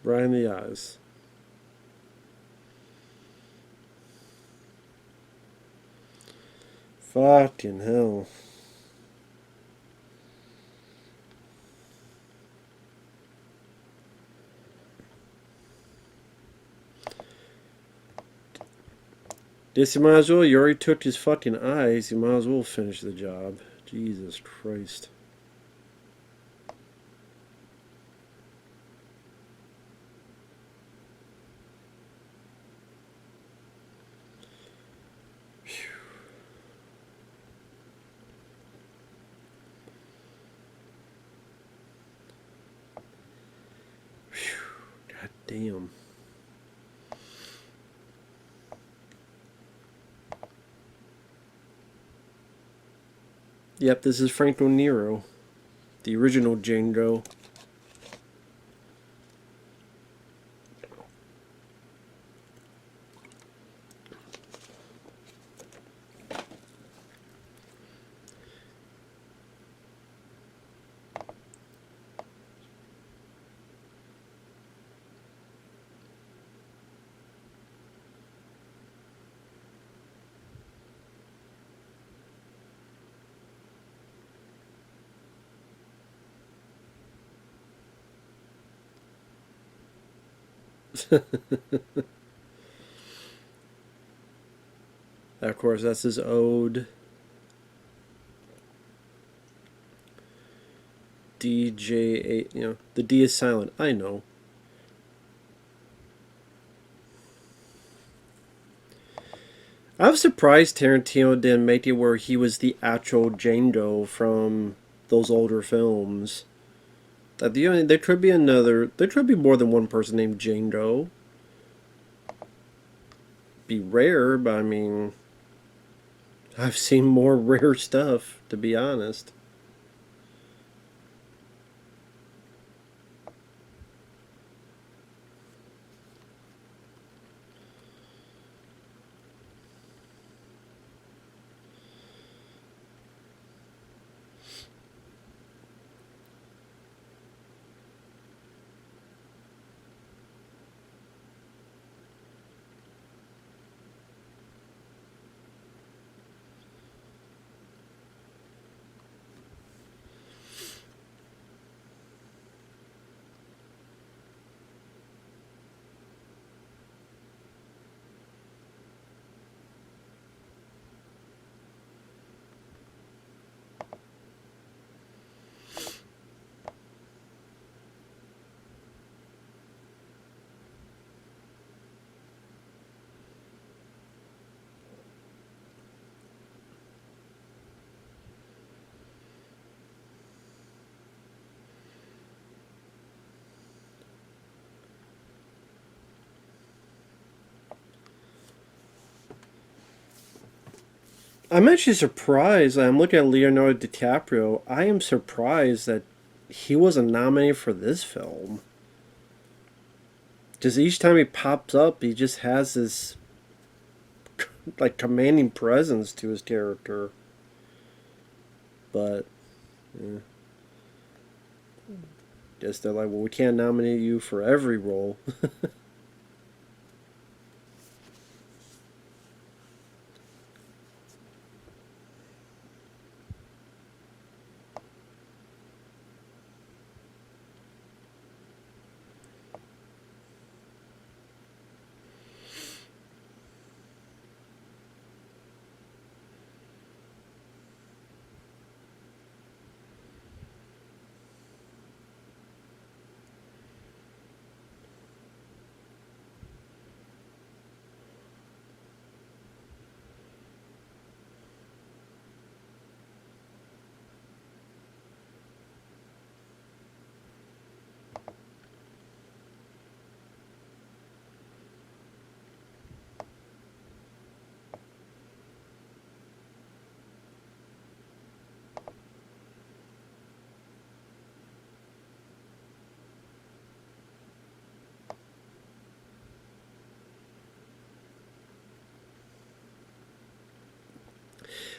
Right in the eyes. Fucking hell. Guess you might as well. You already took his fucking eyes. You might as well finish the job. Jesus Christ. God damn. Yep, this is Franco Nero, the original Django. Of course, that's his ode. DJ, the D is silent. I know. I was surprised Tarantino didn't make it where he was the actual Django from those older films. That there could be another. There could be more than one person named Django. Be rare, but I mean, I've seen more rare stuff, to be honest. I'm actually surprised. I'm looking at Leonardo DiCaprio. I am surprised that he wasn't nominated for this film. Just each time he pops up, he just has this like commanding presence to his character. But yeah, just they're like, well, we can't nominate you for every role.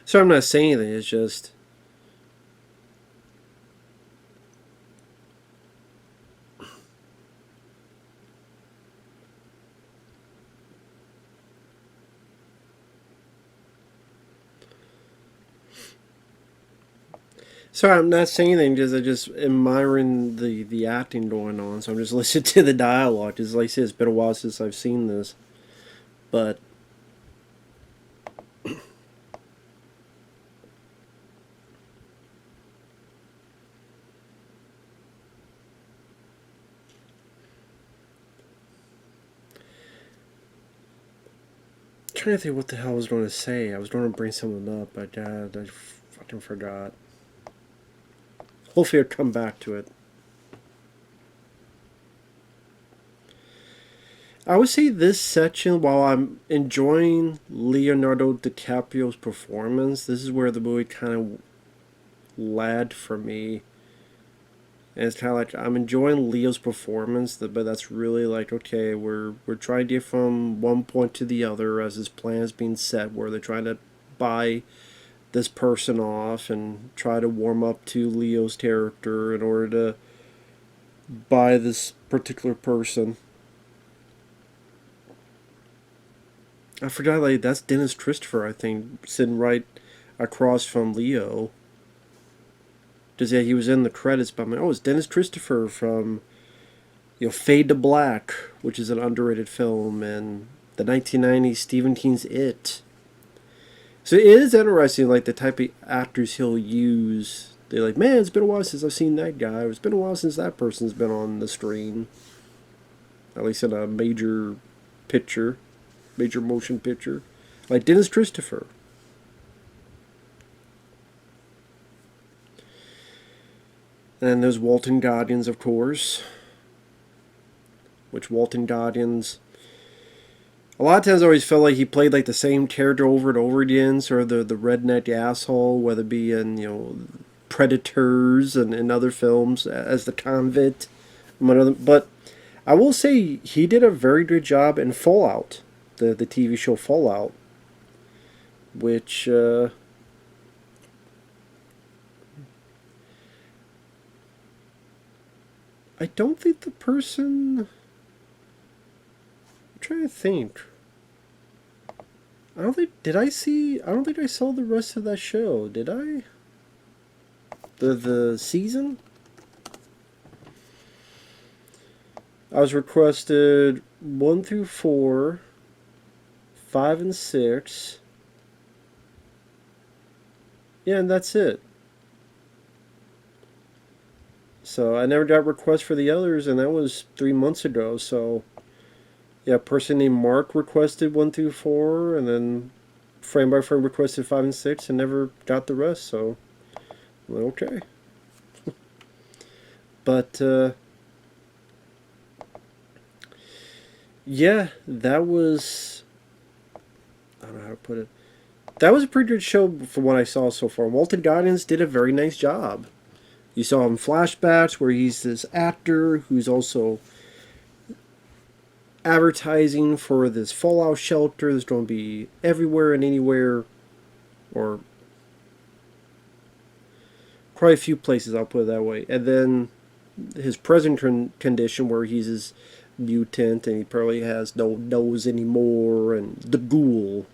So I'm not saying anything. It's just sorry, I'm not saying anything. Just I'm just admiring the acting going on. So I'm just listening to the dialogue. Just like I said, it's been a while since I've seen this, but I'm trying to think what the hell I was going to say. I was going to bring something up, but I fucking forgot. Hopefully, I'll come back to it. I would say this section, while I'm enjoying Leonardo DiCaprio's performance, this is where the movie kind of lagged for me. And it's kind of like I'm enjoying Leo's performance, but that's really like, okay, we're trying to get from one point to the other as this plan is being set, where they're trying to buy this person off and try to warm up to Leo's character in order to buy this particular person. I forgot, like, that's Dennis Christopher, I think, sitting right across from Leo. Just yeah, he was in the credits, but I'm like, oh, it's Dennis Christopher from Fade to Black, which is an underrated film, and the 1990s Stephen King's It. So it is interesting, like the type of actors he'll use. They're like, man, it's been a while since I've seen that guy. Or it's been a while since that person's been on the screen. At least in a major picture, major motion picture, like Dennis Christopher. And there's Walton Goggins, of course. Which Walton Goggins, a lot of times I always felt like he played like the same character over and over again, sort of the redneck asshole, whether it be in Predators and other films as the convict. But I will say he did a very good job in Fallout, the TV show Fallout, which I don't think the person. I'm trying to think. I don't think did I see. I don't think I saw the rest of that show. Did I? The season. I was requested 1 through 4, 5 and 6. Yeah, and that's it. So I never got requests for the others, and that was 3 months ago. So yeah, a person named Mark requested 1 through 4, and then frame by frame requested 5 and 6, and never got the rest. So okay, but yeah, that was, I don't know how to put it. That was a pretty good show from what I saw so far. Walton Goggins did a very nice job. You saw him flashbacks where he's this actor who's also advertising for this fallout shelter that's going to be everywhere and anywhere, or quite a few places, I'll put it that way. And then his present condition where he's this mutant and he probably has no nose anymore, and the ghoul.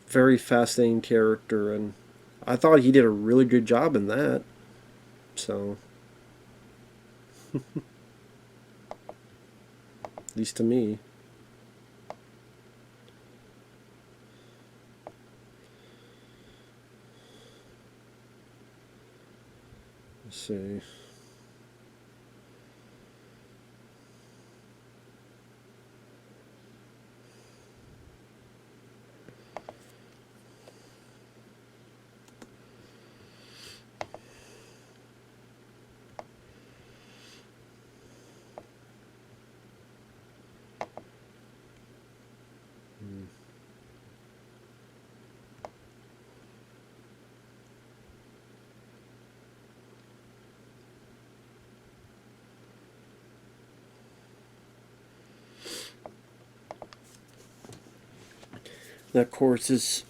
Very fascinating character, and I thought he did a really good job in that. So, at least to me. Let's see. That, of course, is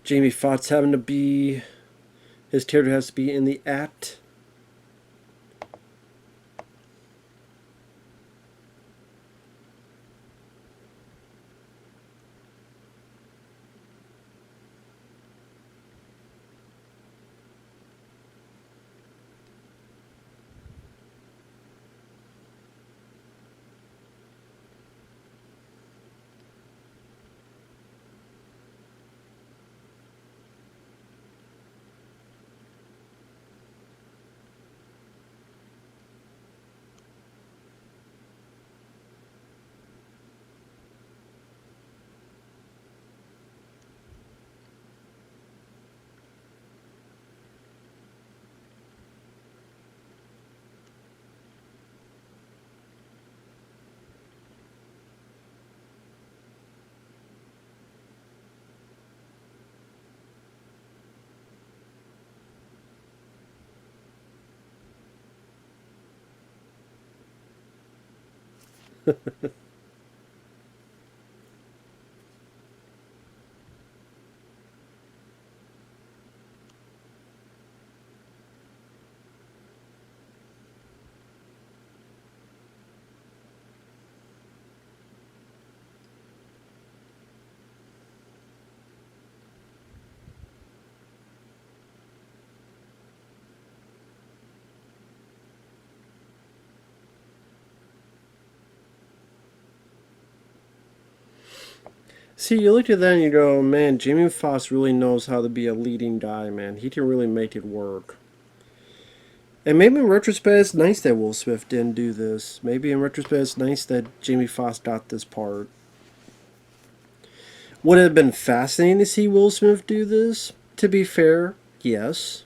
Jamie Foxx having to be. His character has to be in the act. See, you look at that and you go, man, Jamie Foxx really knows how to be a leading guy, man. He can really make it work. And maybe in retrospect, it's nice that Will Smith didn't do this. Maybe in retrospect, it's nice that Jamie Foxx got this part. Would it have been fascinating to see Will Smith do this? To be fair, yes.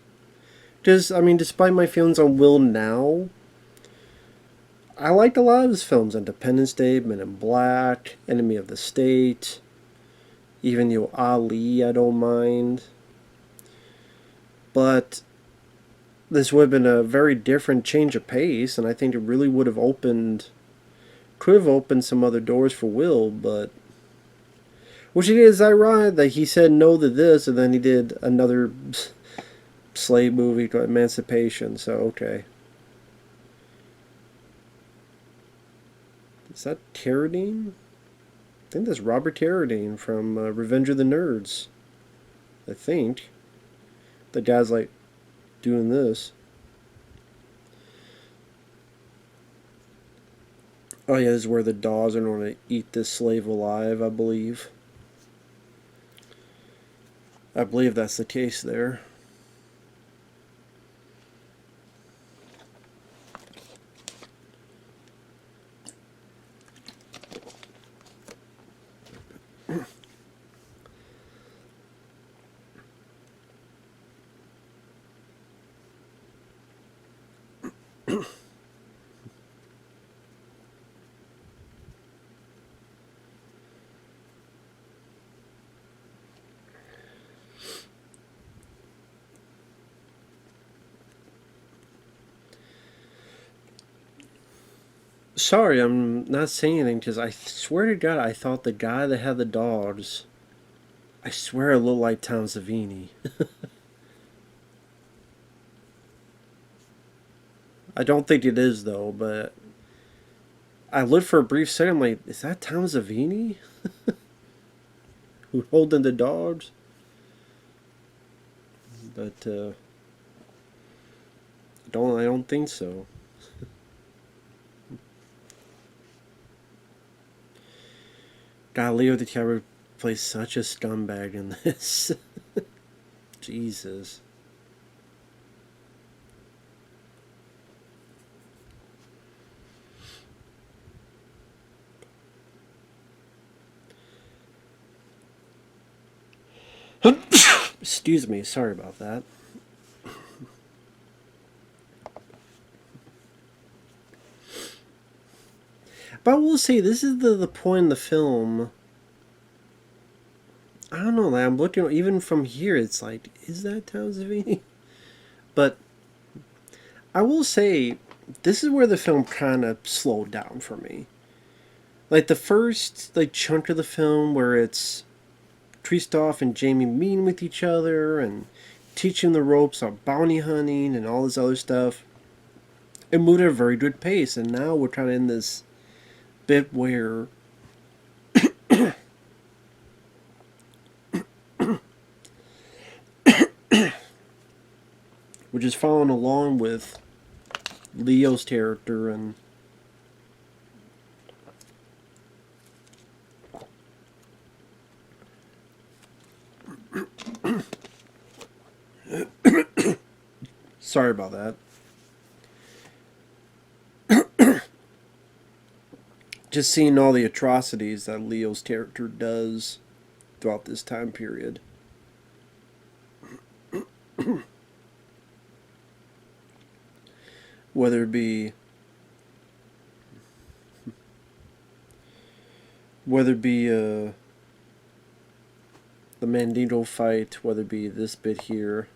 Because, I mean, despite my feelings on Will now, I liked a lot of his films. Independence Day, Men in Black, Enemy of the State, even, Ali, I don't mind. But this would have been a very different change of pace, and I think it really would have could have opened some other doors for Will, but which it is ironic that he said no to this, and then he did another slave movie called Emancipation. So okay, is that Carradine? I think that's Robert Carradine from Revenge of the Nerds. I think the guy's like doing this. Oh yeah, this is where the dogs are going to eat this slave alive, I believe. I believe that's the case there. sorry, I'm not saying anything because I swear to God, I thought the guy that had the dogs, I swear it looked like Tom Savini. I don't think it is though, but I looked for a brief second. I'm like, is that Tom Savini who holding the dogs? But I don't think so. God, Leo DiCaprio plays such a scumbag in this. Jesus. Excuse me, sorry about that. But I will say, this is the point in the film. I don't know, like, I'm looking, even from here, it's like, is that Tom Savini? But I will say, this is where the film kind of slowed down for me. Like, the first chunk of the film where it's Kristoff and Jamie meeting with each other and teaching the ropes on bounty hunting and all this other stuff, it moved at a very good pace. And now we're kind of in this bit where we're just following along with Leo's character and sorry about that. Just seeing all the atrocities that Leo's character does throughout this time period. Whether it be the Mandingo fight, whether it be this bit here.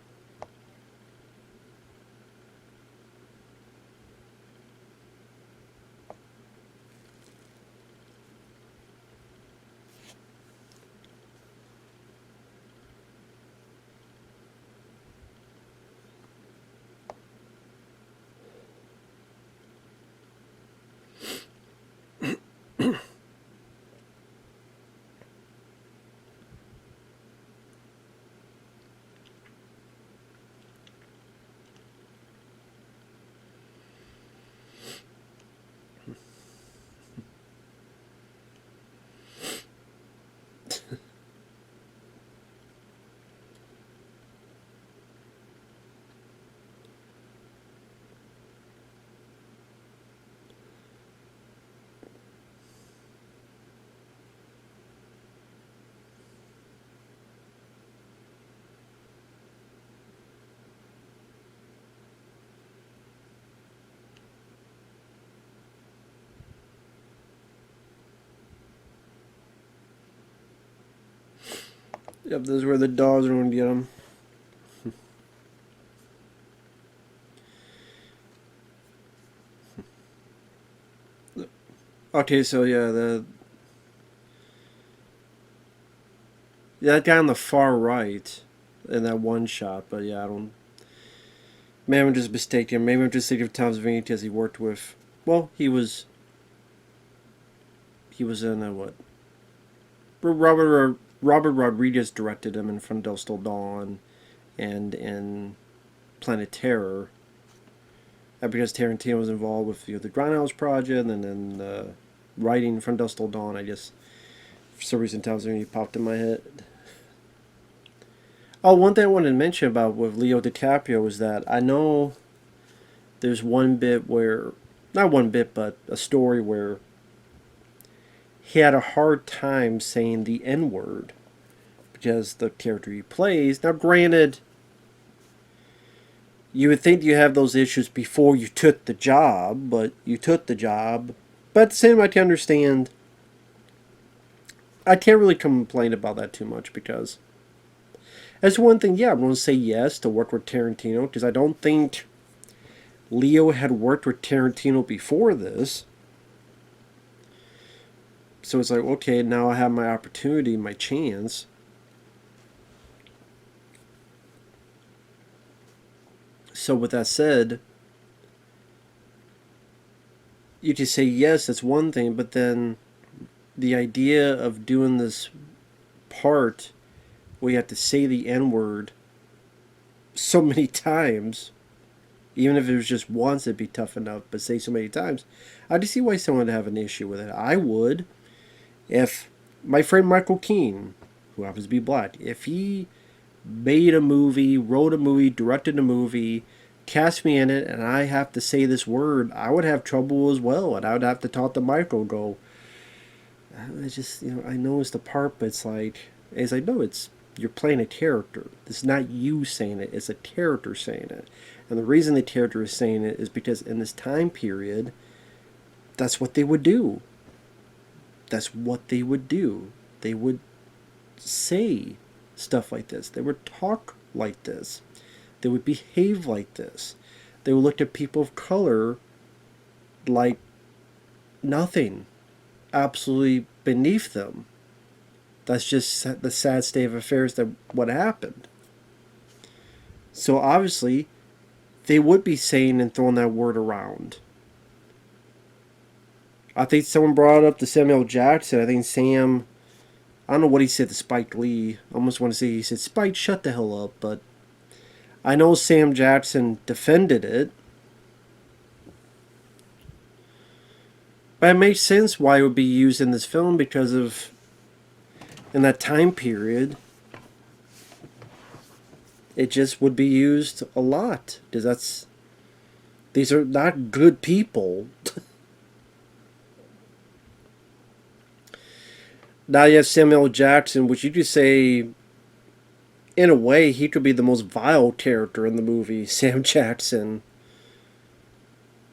Yep, this is where the dogs are going to get them. Okay, so yeah, that guy on the far right in that one shot, but yeah, I don't. Maybe I'm just mistaken. Maybe I'm just thinking of Tom Savini because he worked with. Well, he was in what? Robert Rodriguez directed him in From Dusk Till Dawn, and in Planet Terror. And because Tarantino was involved with the Grindhouse Project, and then writing From Dusk Till Dawn, I just for some reason Tom Savini popped in my head. Oh, one thing I wanted to mention about with Leo DiCaprio is that I know there's one bit where, not one bit, but a story where he had a hard time saying the N-word because the character he plays. Now, granted, you would think you have those issues before you took the job, but you took the job. But at the same time, I can understand. I can't really complain about that too much because that's one thing. Yeah, I'm going to say yes to work with Tarantino because I don't think Leo had worked with Tarantino before this. So it's like, okay, now I have my opportunity, my chance. So with that said, you just say yes, that's one thing, but then the idea of doing this part where you have to say the N word so many times, even if it was just once, it'd be tough enough, but say so many times, I just see why someone would have an issue with it. I would, if my friend Michael Keane, who happens to be black, if he made a movie, wrote a movie, directed a movie, cast me in it, and I have to say this word, I would have trouble as well, and I would have to talk to Michael, go, I just, I know it's the part, but it's like, no, you're playing a character. It's not you saying it, it's a character saying it. And the reason the character is saying it is because in this time period, that's what they would do. That's what they would do. They would say stuff like this. They would talk like this. They would behave like this. They would look at people of color like nothing, absolutely beneath them. That's just the sad state of affairs that what happened. So obviously, they would be saying and throwing that word around. I think someone brought up to Samuel Jackson. I think Sam, I don't know what he said to Spike Lee. I almost want to say he said, Spike, shut the hell up. But I know Sam Jackson defended it. But it makes sense why it would be used in this film because of, in that time period, it just would be used a lot. Because these are not good people. Now you have Samuel Jackson, which you could say, in a way, he could be the most vile character in the movie. Sam Jackson,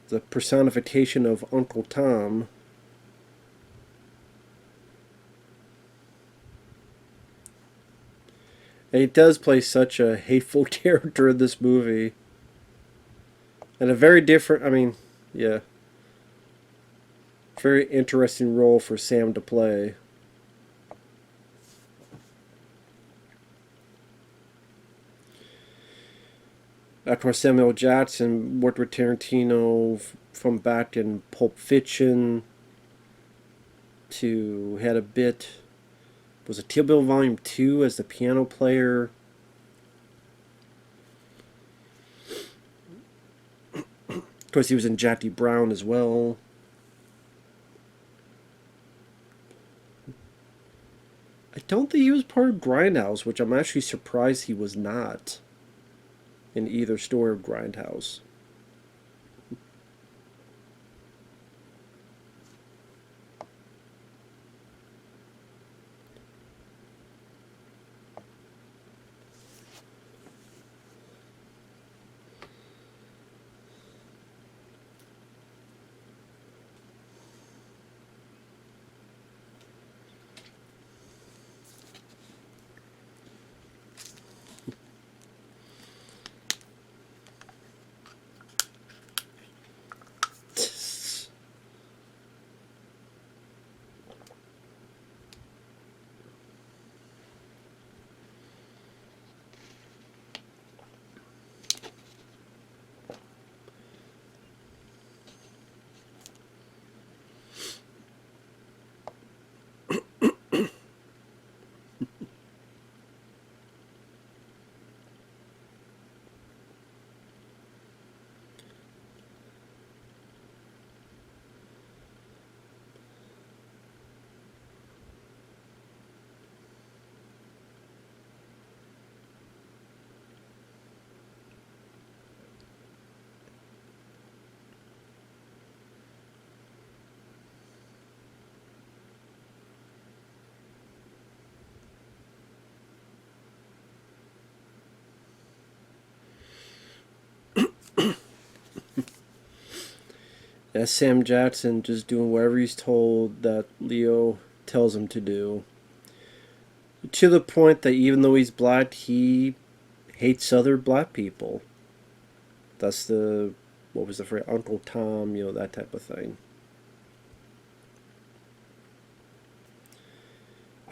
the personification of Uncle Tom. And he does play such a hateful character in this movie. And a very different, yeah, very interesting role for Sam to play. Of course, Samuel Jackson worked with Tarantino from back in Pulp Fiction to had a bit, was it Kill Bill Volume 2 as the piano player. Of course, he was in Jackie Brown as well. I don't think he was part of Grindhouse, which I'm actually surprised he was not in either story of Grindhouse. That's Sam Jackson just doing whatever he's told that Leo tells him to do. To the point that even though he's black, he hates other black people. That's what was the phrase? Uncle Tom, that type of thing.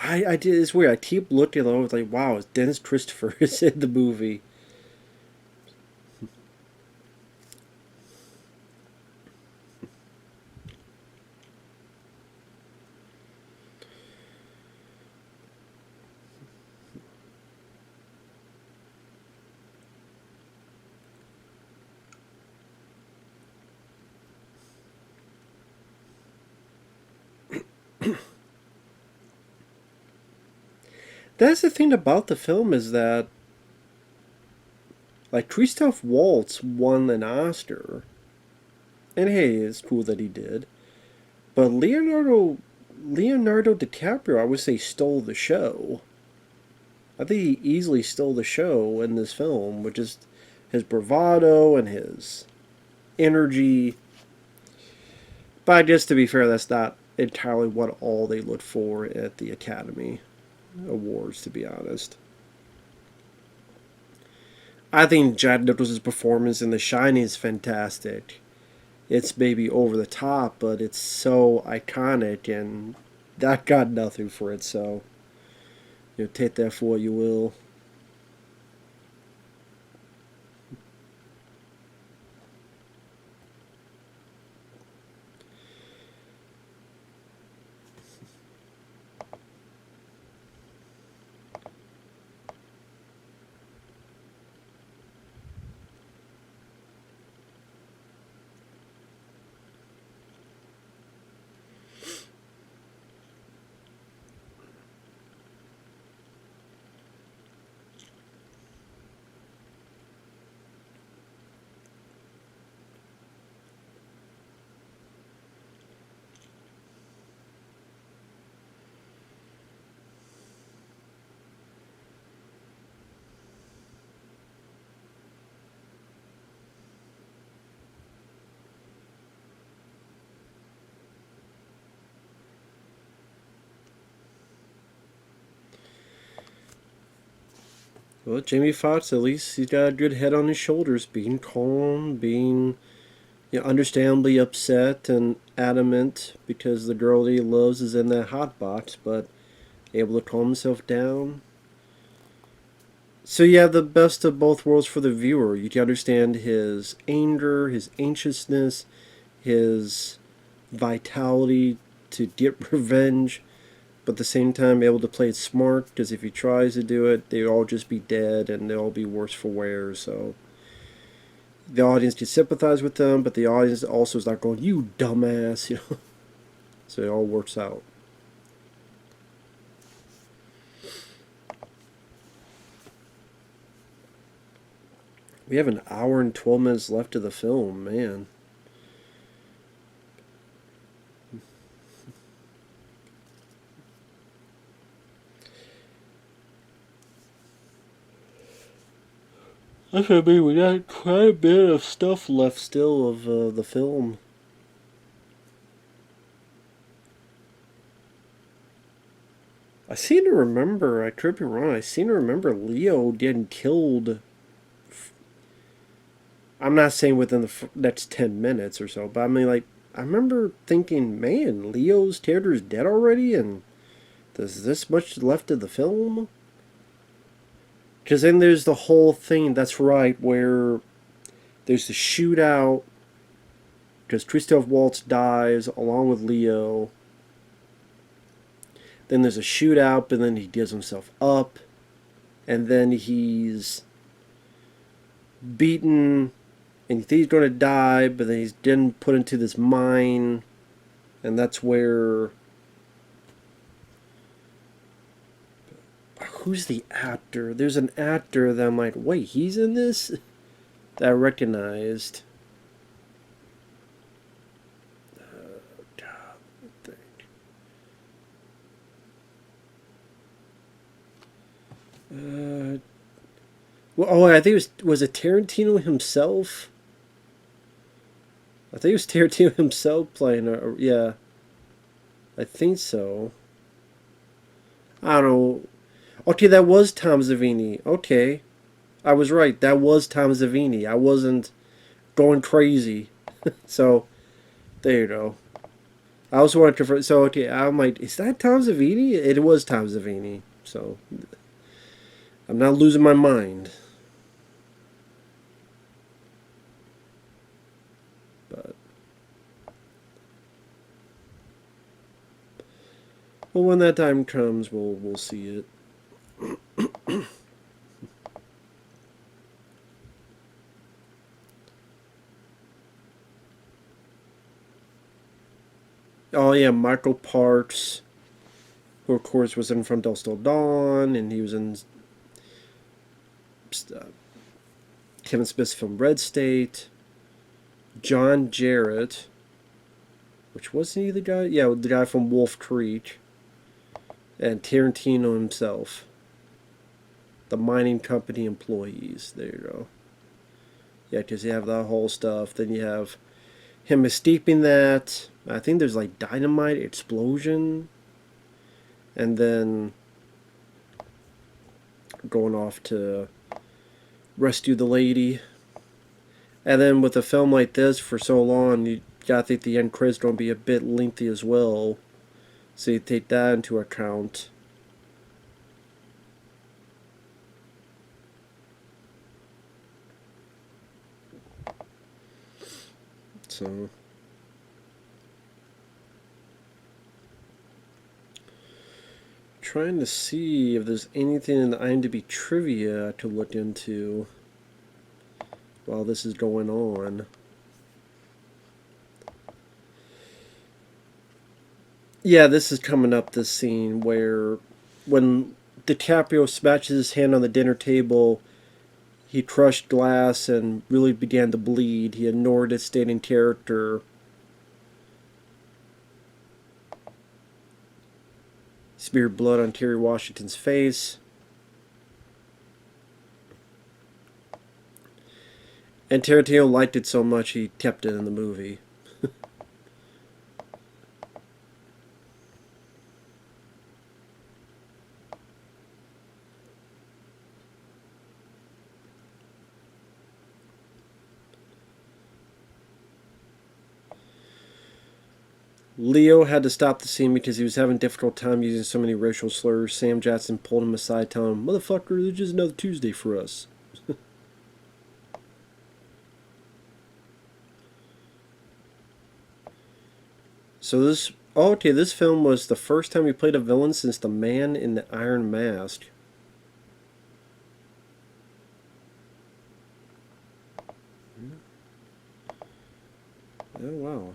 I did. It's weird. I keep looking. I was like, wow, Dennis Christopher is in the movie. That's the thing about the film is that, like, Christoph Waltz won an Oscar, and hey, it's cool that he did. But Leonardo DiCaprio, I would say, stole the show. I think he easily stole the show in this film, with just his bravado and his energy. But I guess to be fair, that's not entirely what all they look for at the Academy Awards, to be honest. I think Jack Nicholson's performance in The Shining is fantastic. It's maybe over the top, but it's so iconic, and that got nothing for it. So, take that for what you will. Well, Jamie Foxx, at least he's got a good head on his shoulders, being calm, being understandably upset and adamant because the girl that he loves is in that hot box, but able to calm himself down. So you have the best of both worlds for the viewer. You can understand his anger, his anxiousness, his vitality to get revenge, but at the same time able to play it smart, because if he tries to do it, they'll all just be dead and they'll all be worse for wear. So the audience can sympathize with them, but the audience also is not going, "You dumbass," So it all works out. We have an hour and 12 minutes left of the film, man. That's what I mean. We got quite a bit of stuff left still of the film. I seem to remember, I could be wrong, I seem to remember Leo getting killed. I'm not saying within the next 10 minutes or so, but I mean, like, I remember thinking, man, Leo's character is dead already, and there's this much left of the film? Because then there's the whole thing, that's right, where there's the shootout, because Christoph Waltz dies along with Leo. Then there's a shootout, but then he gives himself up. And then he's beaten, and he thinks he's going to die, but then he's then put into this mine. And that's where... Who's the actor? There's an actor that I'm like, wait, he's in this? That I recognized. Well, oh, I think was it Tarantino himself? I think it was Tarantino himself playing. Yeah, I think so. I don't know. Okay, that was Tom Savini. Okay, I was right. That was Tom Savini. I wasn't going crazy. So there you go. I also want to confirm. So okay, I'm like, is that Tom Savini? It was Tom Savini. So I'm not losing my mind. But well, when that time comes, we'll see it. Oh yeah, Michael Parks, who of course was in From Dusk Till Dawn, and he was in uh, Kevin Smith's film Red State. John Jarrett, which wasn't he the guy? Yeah, the guy from Wolf Creek, and Tarantino himself. The mining company employees. There you go. Yeah, because you have that whole stuff. Then you have him escaping that. I think there's like dynamite explosion, and then going off to rescue the lady. And then with a film like this for so long, you gotta think the end credits gonna be a bit lengthy as well. So you take that into account. So trying to see if there's anything in the IMDb trivia to look into while this is going on. Yeah, this is coming up, this scene where when DiCaprio smashes his hand on the dinner table, he crushed glass and really began to bleed. He ignored his stating character. Smeared blood on Terry Washington's face. And Tarantino liked it so much he kept it in the movie. Leo had to stop the scene because he was having a difficult time using so many racial slurs. Sam Jackson pulled him aside, telling him, "Motherfucker, it's just another Tuesday for us." So this, oh, okay, this film was the first time he played a villain since The Man in the Iron Mask. Oh wow,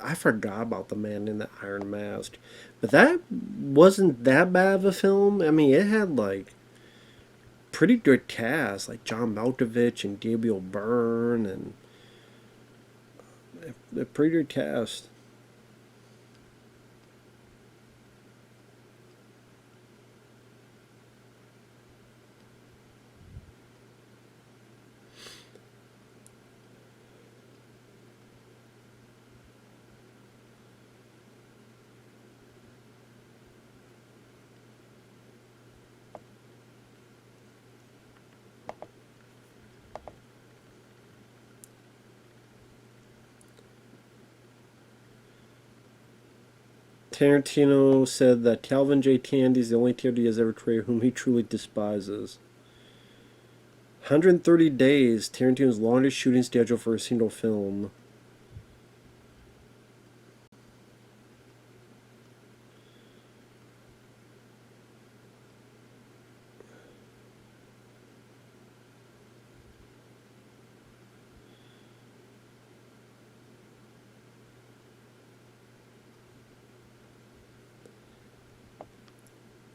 I forgot about The Man in the Iron Mask, but that wasn't that bad of a film. I mean, it had like pretty good cast, like John Malkovich and Gabriel Byrne, and a pretty good cast. Tarantino said that Calvin J. Tandy is the only character he has ever created whom he truly despises. 130 days, Tarantino's longest shooting schedule for a single film.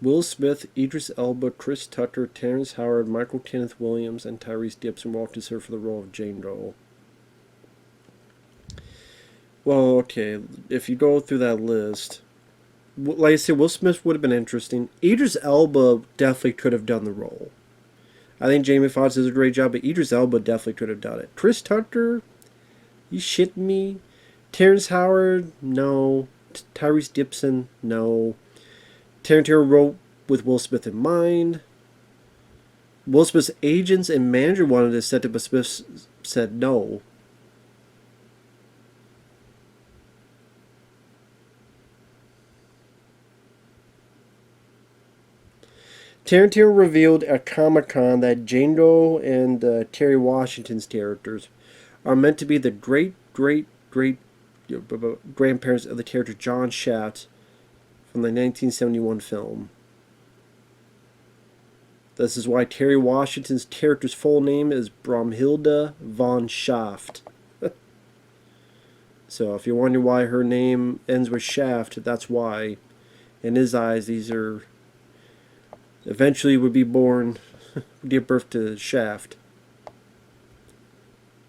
Will Smith, Idris Elba, Chris Tucker, Terrence Howard, Michael Kenneth Williams, and Tyrese Gibson were all considered for the role of Django. Well, okay, if you go through that list, like I said, Will Smith would have been interesting. Idris Elba definitely could have done the role. I think Jamie Foxx does a great job, but Idris Elba definitely could have done it. Chris Tucker, you shitting me? Terrence Howard, no. Tyrese Gibson, no. Tarantino wrote with Will Smith in mind. Will Smith's agents and manager wanted to set it, but Smith said no. Tarantino revealed at Comic-Con that Django and Terry Washington's characters are meant to be the great grandparents of the character John Shaft from the 1971 film. This is why Terry Washington's character's full name is Bromhilda von Shaft. So if you're wondering why her name ends with Shaft, that's why. In his eyes, these are eventually would be born, give birth to Shaft.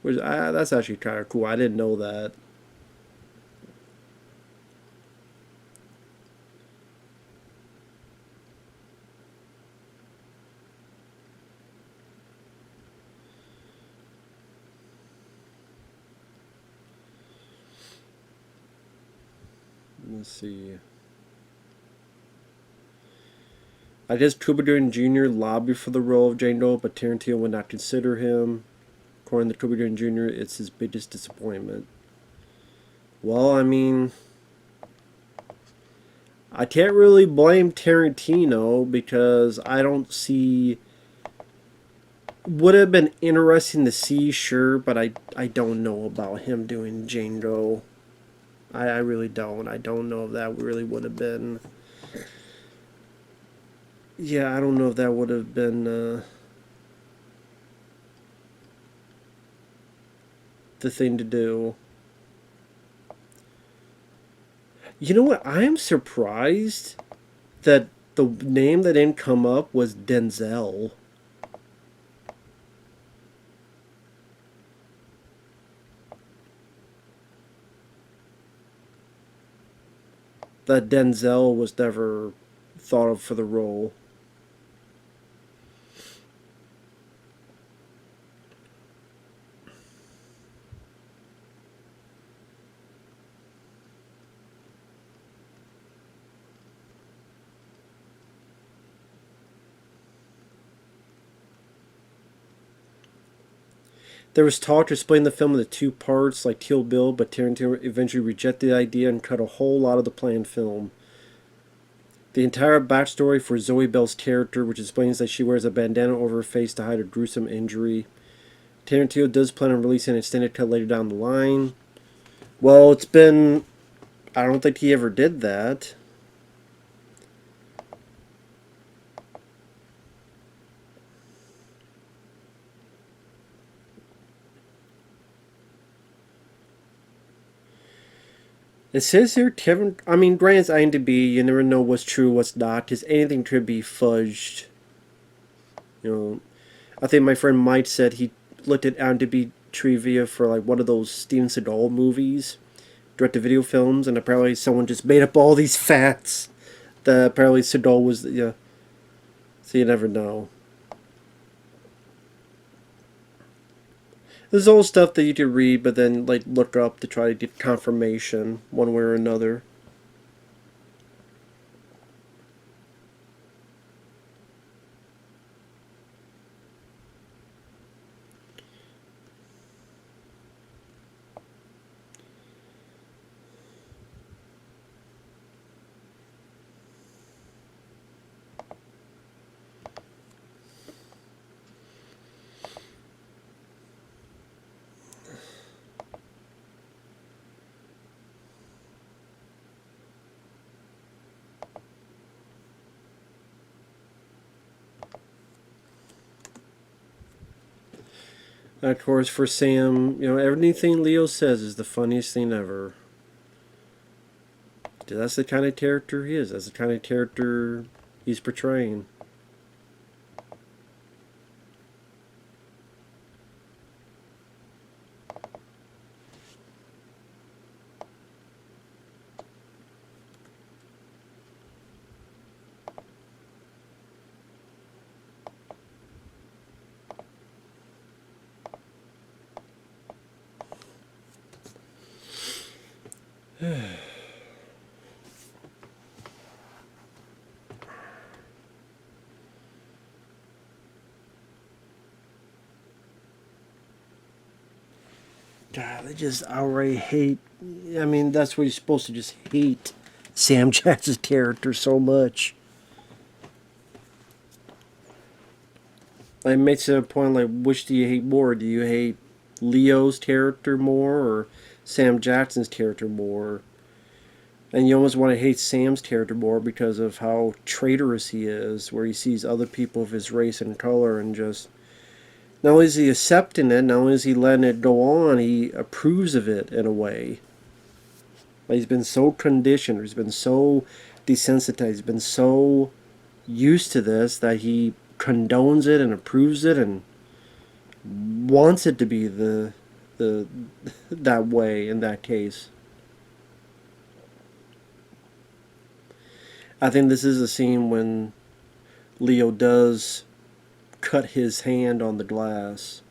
Which that's actually kind of cool. I didn't know that. Let's see. I guess Cuba Gooding Jr. lobbied for the role of Django, but Tarantino would not consider him. According to Cuba Gooding Jr., it's his biggest disappointment. Well, I mean, I can't really blame Tarantino because I don't see. Would have been interesting to see, sure, but I don't know about him doing Django. I really don't. I don't know if that really would have been. Yeah, I don't know if that would have been the thing to do. You know what? I am surprised that the name that didn't come up was Denzel. That Denzel was never thought of for the role. There was talk to splitting the film into two parts like Kill Bill, but Tarantino eventually rejected the idea and cut a whole lot of the planned film. The entire backstory for Zoe Bell's character, which explains that she wears a bandana over her face to hide a gruesome injury. Tarantino does plan on releasing an extended cut later down the line. Well, it's been... I don't think he ever did that. It says here, Kevin... I mean, granted, IMDb, you never know what's true, what's not, because anything could be fudged. You know, I think my friend Mike said he looked at IMDb trivia for like one of those Steven Seagal movies, direct-to-video films, and apparently someone just made up all these facts that apparently Seagal was... Yeah, so you never know. There's all stuff that you could read, but then like look up to try to get confirmation one way or another. And of course, for Sam, you know, everything Leo says is the funniest thing ever. That's the kind of character he is. That's the kind of character he's portraying. God, they just outright hate. I mean, that's what you're supposed to just hate Sam Jackson's character so much. It makes it a point like, which do you hate more? Do you hate Leo's character more or Sam Jackson's character more? And you almost want to hate Sam's character more because of how traitorous he is, where he sees other people of his race and color and just, not only is he accepting it, not only is he letting it go on, he approves of it in a way. Like, he's been so conditioned, he's been so desensitized, he's been so used to this that he condones it and approves it and wants it to be the that way in that case. I think this is a scene when Leo does cut his hand on the glass.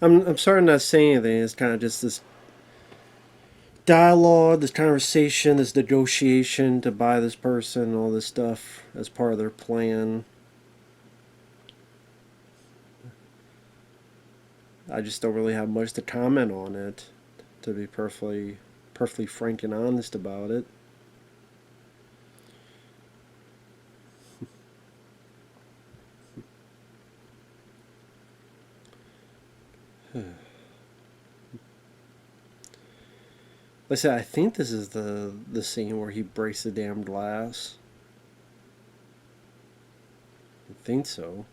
I'm sorry I'm not saying anything. It's kind of just this dialogue, this conversation, this negotiation to buy this person, all this stuff as part of their plan. I just don't really have much to comment on it, to be perfectly frank and honest about it. Like I said, I think this is the scene where he breaks the damn glass. I think so.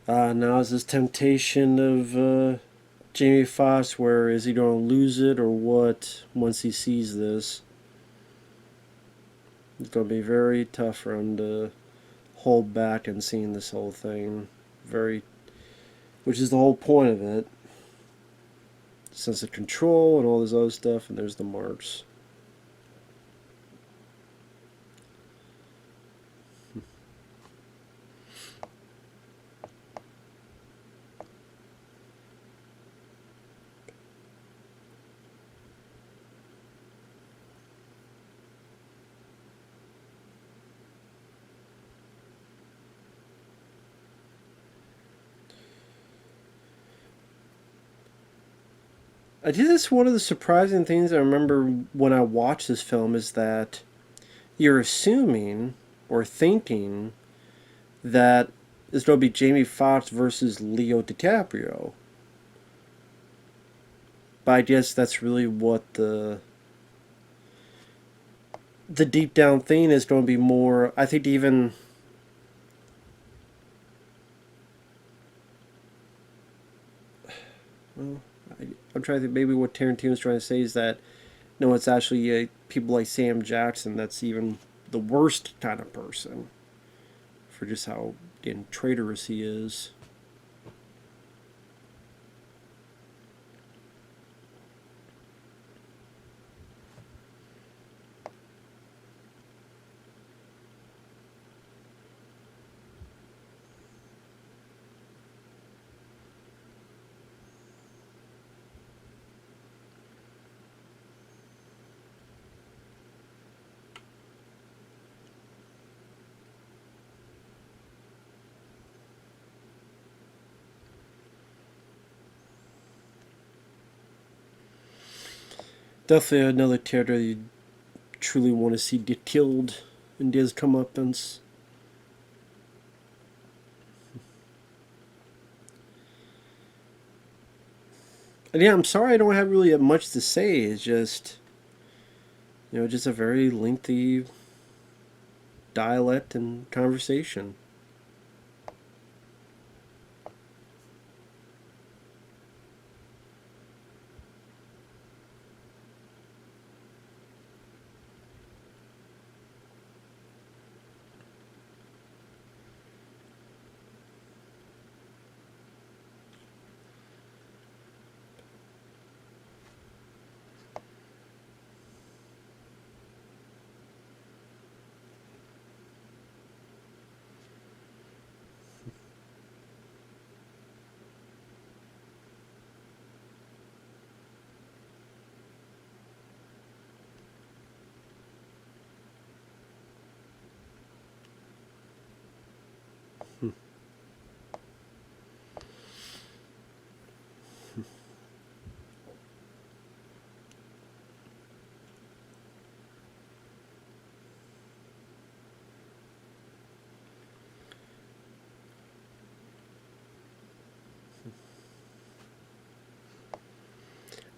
Now is this temptation of Jamie Foxx, where is he going to lose it or what once he sees this? It's going to be very tough for him to hold back and seeing this whole thing. Very, which is the whole point of it. Sense of control and all this other stuff, and there's the marks. I think that's one of the surprising things I remember when I watched this film is that you're assuming or thinking that it's going to be Jamie Foxx versus Leo DiCaprio. But I guess that's really what the deep down thing is going to be more. I think even I'm trying to think, maybe what Tarantino's trying to say is that no, it's actually people like Sam Jackson that's even the worst kind of person for just how traitorous he is. Definitely another character you truly want to see get killed in his comeuppance. And yeah, I'm sorry I don't have really much to say. It's just, just a very lengthy dialect and conversation.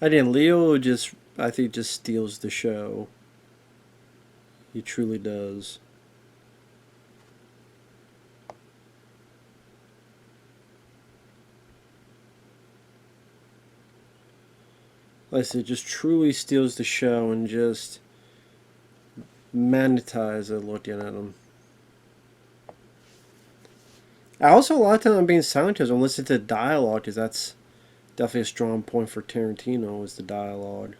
Leo just, I think, just steals the show. He truly does. Like I said, just truly steals the show and just magnetizes looking at him. I also, a lot of time I'm being silent because I'm listening to dialogue because that's definitely a strong point for Tarantino is the dialogue.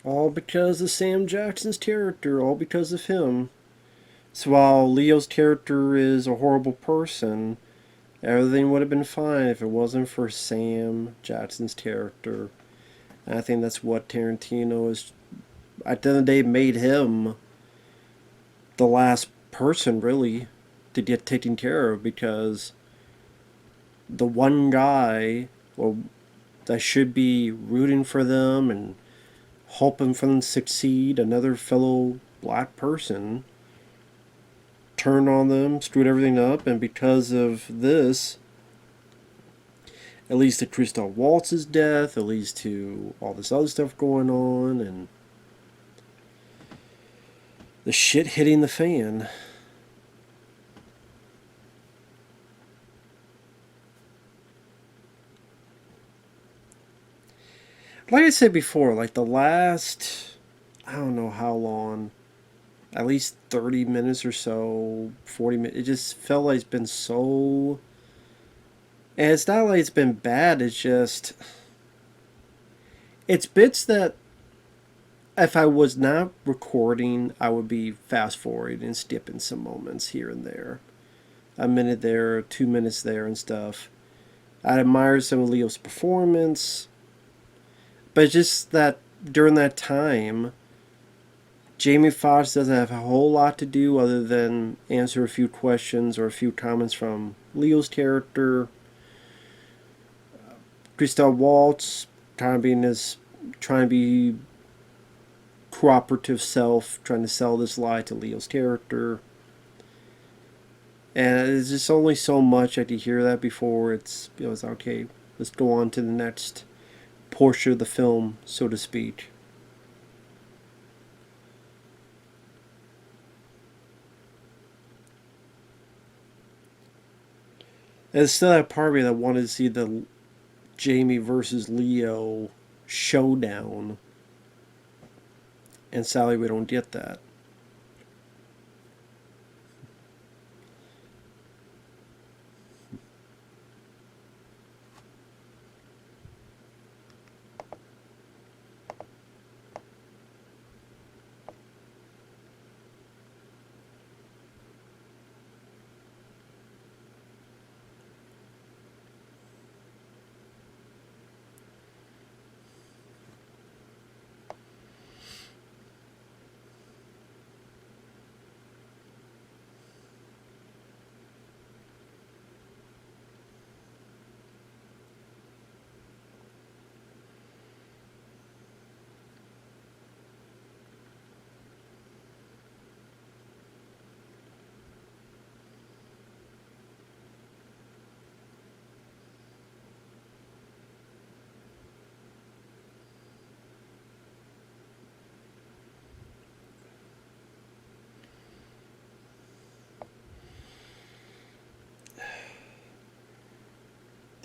All because of Sam Jackson's character, all because of him. So while Leo's character is a horrible person, everything would have been fine if it wasn't for Sam Jackson's character. And I think that's what Tarantino is, at the end of the day, made him the last person, really, to get taken care of, because the one guy, well, that should be rooting for them and hoping for them to succeed, another fellow black person, turned on them, screwed everything up, and because of this, it leads to Christoph Waltz's death, it leads to all this other stuff going on, and the shit hitting the fan. Like I said before, like the last, I don't know how long, at least 30 minutes or so, 40 minutes, it just felt like it's been so. And it's not like it's been bad, it's just. It's bits that if I was not recording, I would be fast forwarding and skipping some moments here and there. A minute there, 2 minutes there, and stuff. I admire some of Leo's performance, but it's just that during that time, Jamie Foxx doesn't have a whole lot to do other than answer a few questions or a few comments from Leo's character. Christoph Waltz kind of being his, trying to be cooperative self, trying to sell this lie to Leo's character. And it's just only so much I could hear that before it's, it's okay, let's go on to the next portion of the film, so to speak. And it's still that part of me that wanted to see the Jamie versus Leo showdown. And sadly, we don't get that.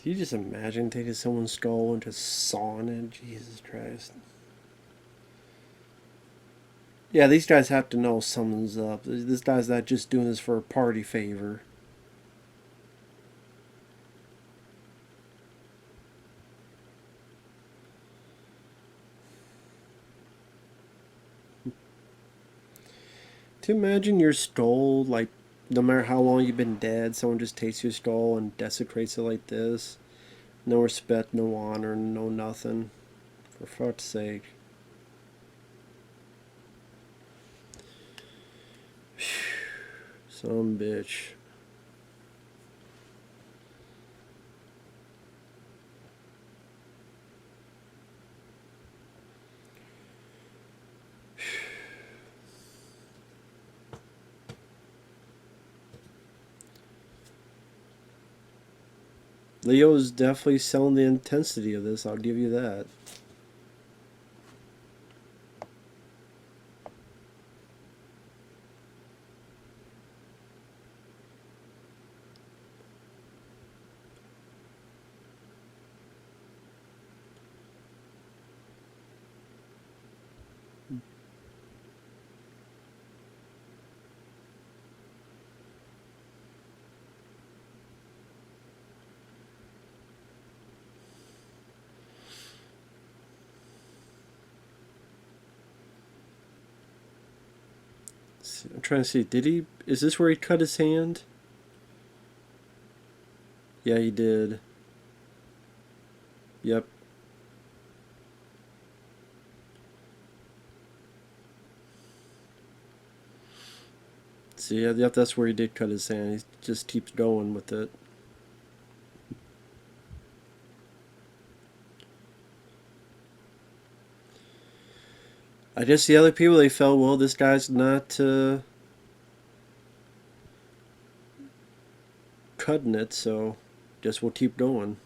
Can you just imagine taking someone's skull and just sawing it? Jesus Christ. Yeah, these guys have to know something's up. This guy's not just doing this for a party favor. To imagine your skull, like, no matter how long you've been dead, someone just takes your skull and desecrates it like this. No respect, no honor, no nothing. For fuck's sake. Some bitch. Leo is definitely selling the intensity of this, I'll give you that. I'm trying to see. Did he? Is this where he cut his hand? Yeah, he did. Yep. See, yep, that's where he did cut his hand. He just keeps going with it. I guess the other people, they felt, well, this guy's not cutting it, so guess we'll keep going.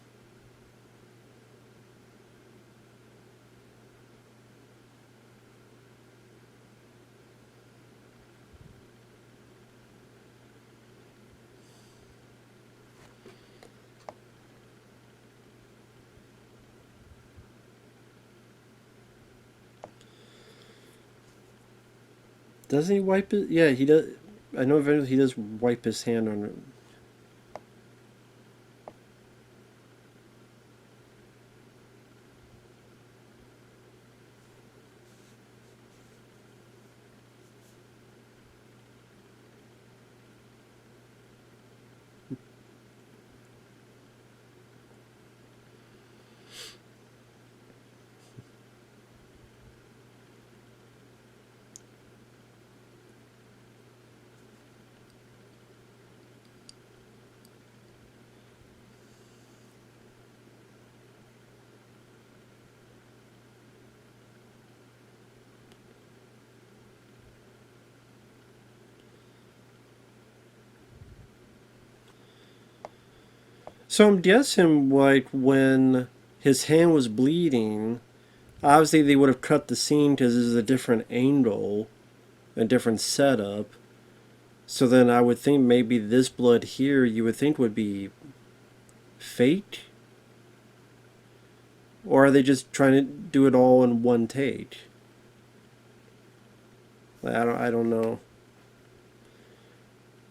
Doesn't he wipe it? Yeah, he does. I know eventually he does wipe his hand on it. So I'm guessing, like, when his hand was bleeding, obviously they would have cut the scene because this is a different angle, a different setup. So then I would think maybe this blood here, you would think would be fake? Or are they just trying to do it all in one take? I don't know.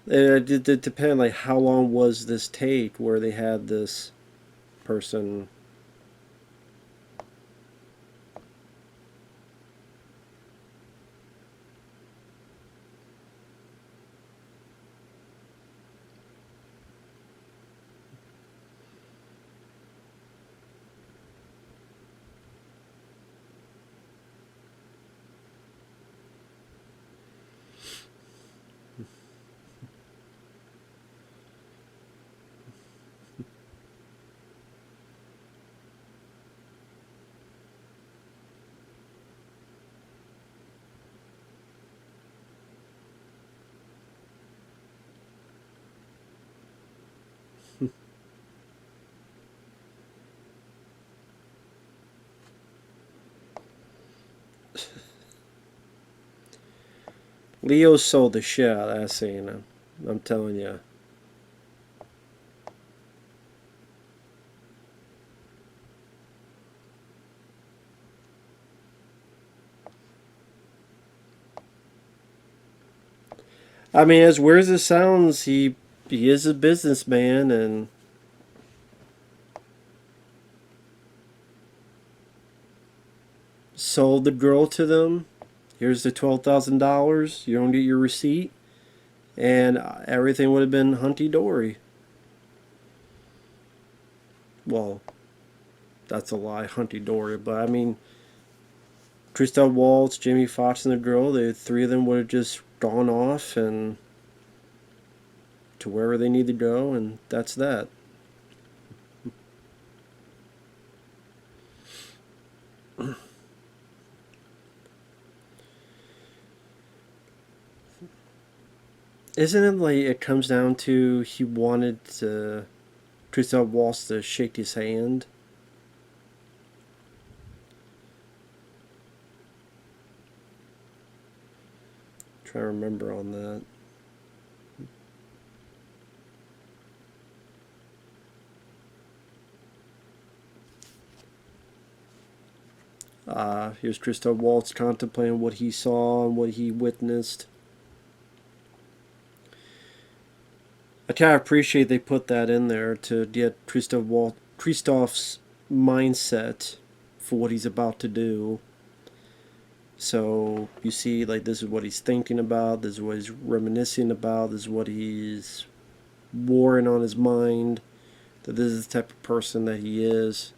It depend, like, how long was this take where they had this person. Leo sold the shit out of that scene. I'm telling you. I mean, as weird as it sounds, he is a businessman and sold the girl to them. Here's the $12,000. You don't get your receipt, and everything would have been hunky dory. Well, that's a lie, hunky dory. But I mean, Christoph Waltz, Jamie Foxx, and the girl, the three of them would have just gone off and to wherever they need to go, and that's that. Isn't it like it comes down to he wanted Christoph Waltz to shake his hand? Try to remember on that. Here's Christoph Waltz contemplating what he saw and what he witnessed. I kind of appreciate they put that in there to get Christoph's mindset for what he's about to do. So you see, like, this is what he's thinking about, this is what he's reminiscing about, this is what he's warring on his mind, that this is the type of person that he is,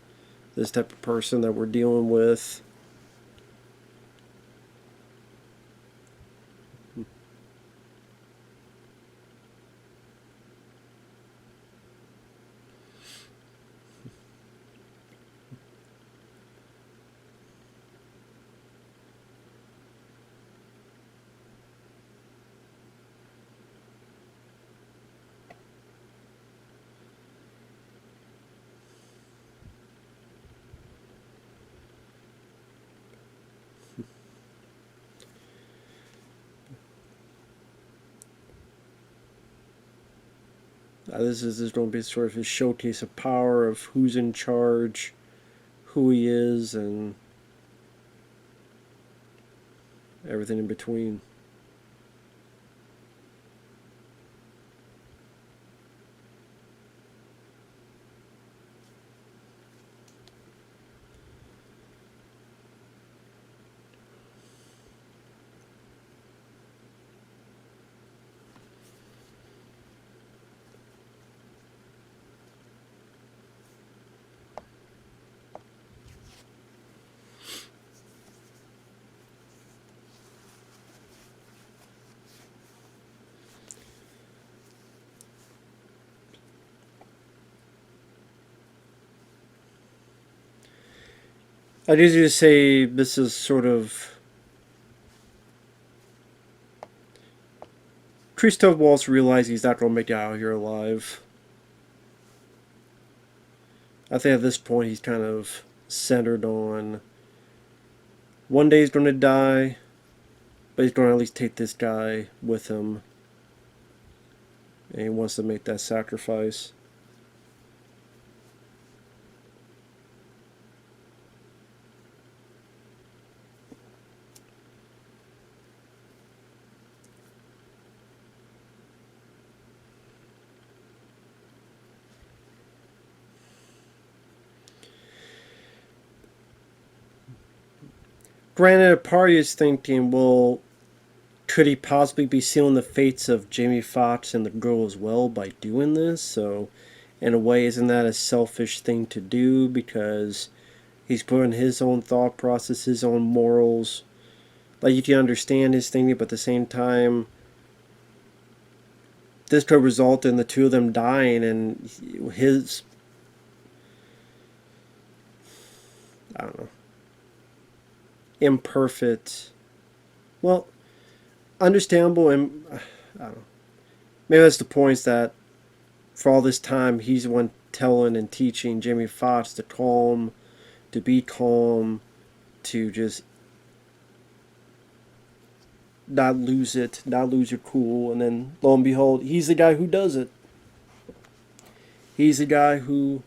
this type of person that we're dealing with. This is going to be sort of his showcase of power, of who's in charge, who he is, and everything in between. I'd usually say this is sort of Christoph Waltz realized he's not going to make it out here alive. I think at this point he's kind of centered on one day he's going to die, but he's going to at least take this guy with him. And he wants to make that sacrifice. Granted, a party is thinking, well, could he possibly be sealing the fates of Jamie Foxx and the girl as well by doing this? So, in a way, isn't that a selfish thing to do because he's putting his own thought process, his own morals? Like, you can understand his thinking, but at the same time, this could result in the two of them dying and his, I don't know, imperfect, well, understandable, and I don't know. Maybe that's the point, is that for all this time he's the one telling and teaching Jamie Foxx to calm, to be calm, to just not lose it, not lose your cool, and then lo and behold, he's the guy who does it. He's the guy who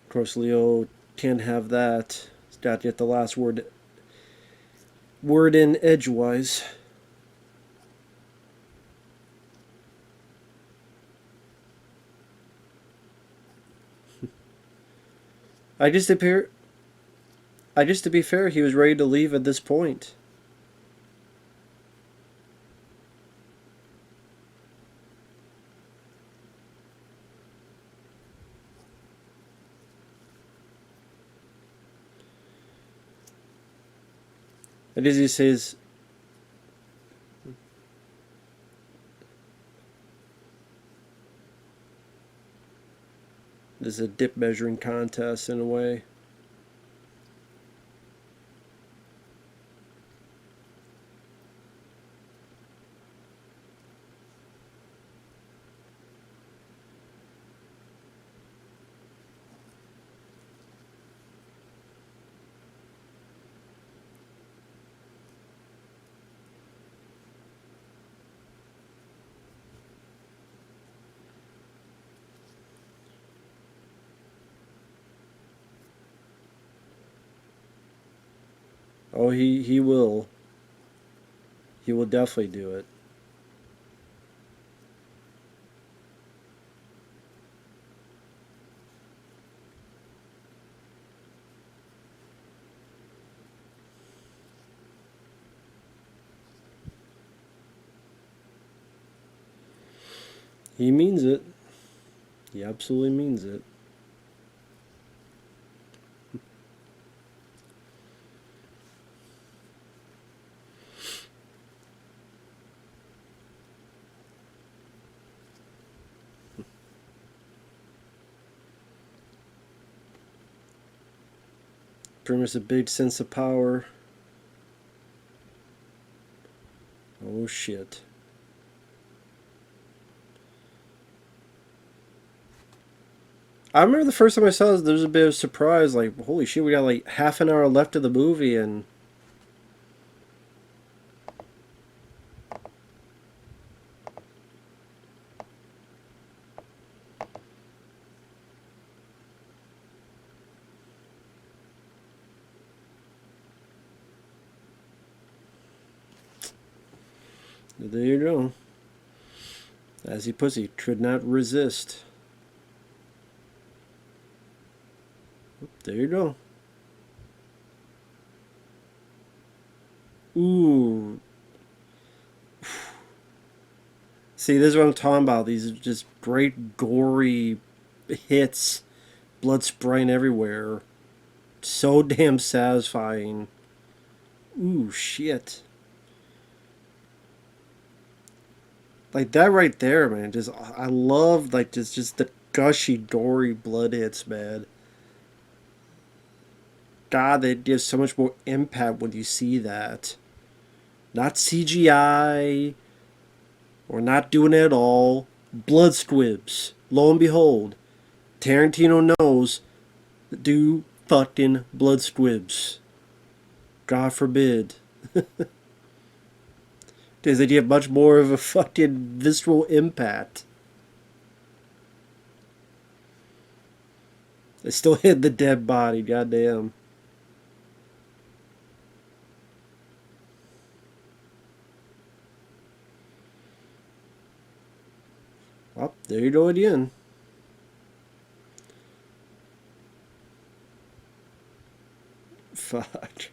of course Leo can't have that. He's got to get the last word in edgewise. I just appear I just to be fair, he was ready to leave at this point. And as he says, this is a dip measuring contest in a way. Oh, he will. He will definitely do it. He means it. He absolutely means it. Pretty much a big sense of power. Oh shit. I remember the first time I saw this, there was a bit of surprise, like, holy shit, we got like half an hour left of the movie, and there you go. As he puts it, could not resist. There you go. Ooh. See, this is what I'm talking about. These are just great gory hits, blood spraying everywhere. So damn satisfying. Ooh, shit. Like that right there, man. Just I love like just the gushy, gory blood hits, man. God, that gives so much more impact when you see that. Not CGI or not doing it at all. Blood squibs. Lo and behold, Tarantino knows to do fucking blood squibs. God forbid. Because they give much more of a fucking visceral impact. They still hit the dead body, goddamn. Well, there you go again. Fuck.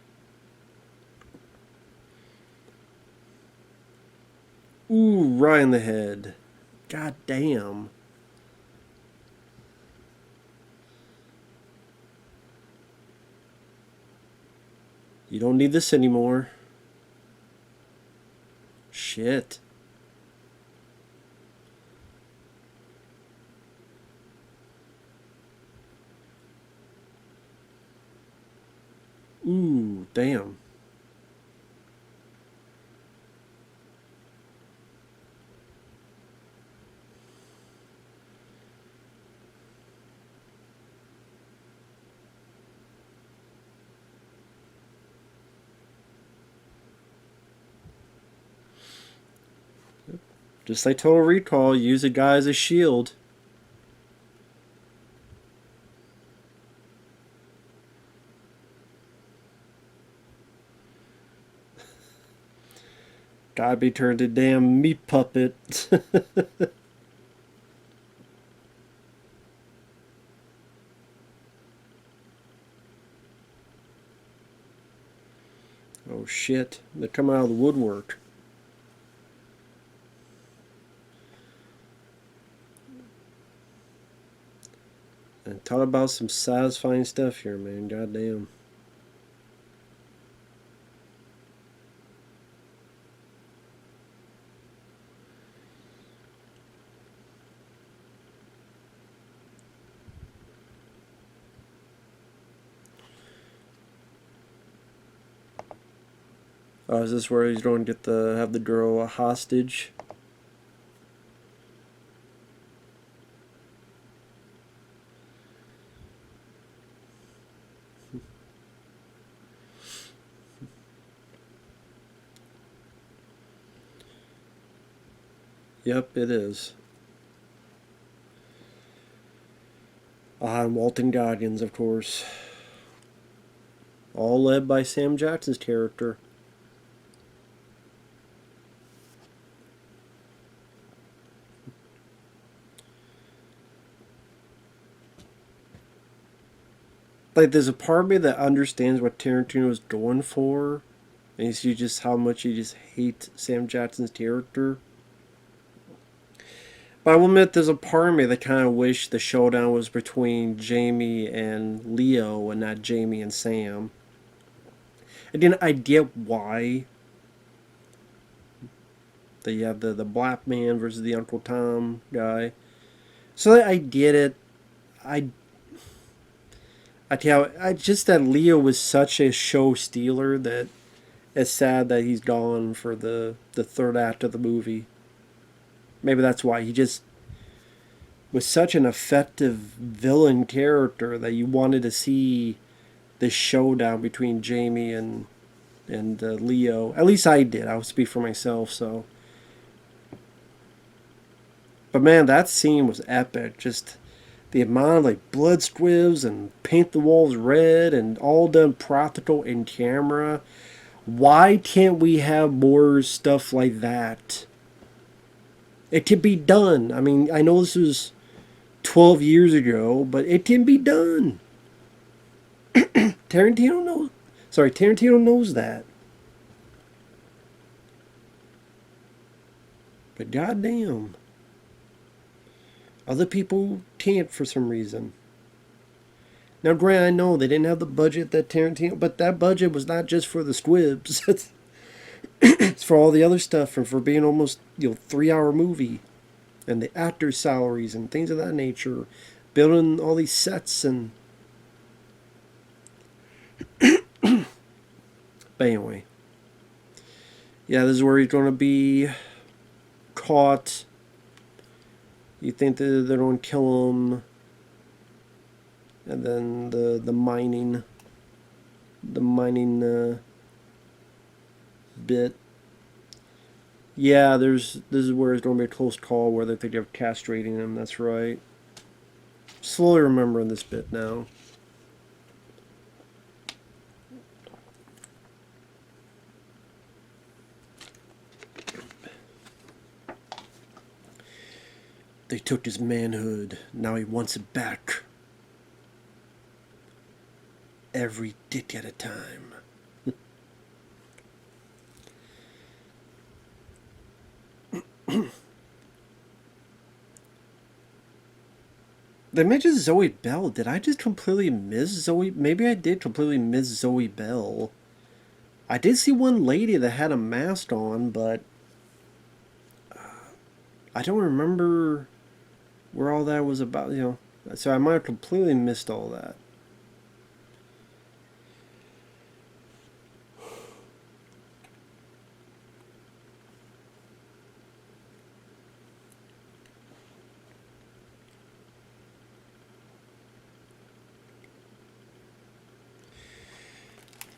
Ooh, right in the head. God damn. You don't need this anymore. Shit. Ooh, damn. Just like Total Recall, use a guy as a shield. Gotta be turned to damn meat puppet. Oh shit. They're coming out of the woodwork. And talk about some satisfying stuff here, man. Goddamn. Oh, is this where he's going to get the have the girl a hostage? Yep, it is. Ah, and Walton Goggins, of course. all led by Sam Jackson's character. Like, there's a part of me that understands what Tarantino is going for, and you see just how much he just hates Sam Jackson's character. But I will admit, there's a part of me that kind of wish the showdown was between Jamie and Leo and not Jamie and Sam. I get why. That you have the black man versus the Uncle Tom guy. So I get it. I tell you, I just that Leo was such a show stealer that it's sad that he's gone for the third act of the movie. Maybe that's why he just was such an effective villain character that you wanted to see this showdown between Jamie and Leo. At least I did. I'll speak for myself. So, but man, that scene was epic. Just the amount of like blood squibs and paint the walls red and all done practical in camera. Why can't we have more stuff like that? It can be done. I mean, I know this was 12 years ago, but it can be done. Tarantino knows that. But goddamn, other people can't for some reason. Now, granted, I know they didn't have the budget that Tarantino, but that budget was not just for the squibs. It's for all the other stuff and for being almost 3-hour movie, and the actors' salaries and things of that nature, building all these sets and. But anyway, yeah, this is where he's going to be caught. You think that they're going to kill him, and then the mining bit. Yeah, this is where it's going to be a close call where they think of castrating him. That's right. Slowly remembering this bit now. They took his manhood. Now he wants it back. Every dick at a time. They mentioned Zoe Bell. Did I just completely miss Zoe? Maybe I did completely miss Zoe Bell. I did see one lady that had a mask on, but I don't remember where all that was about, So I might have completely missed all that.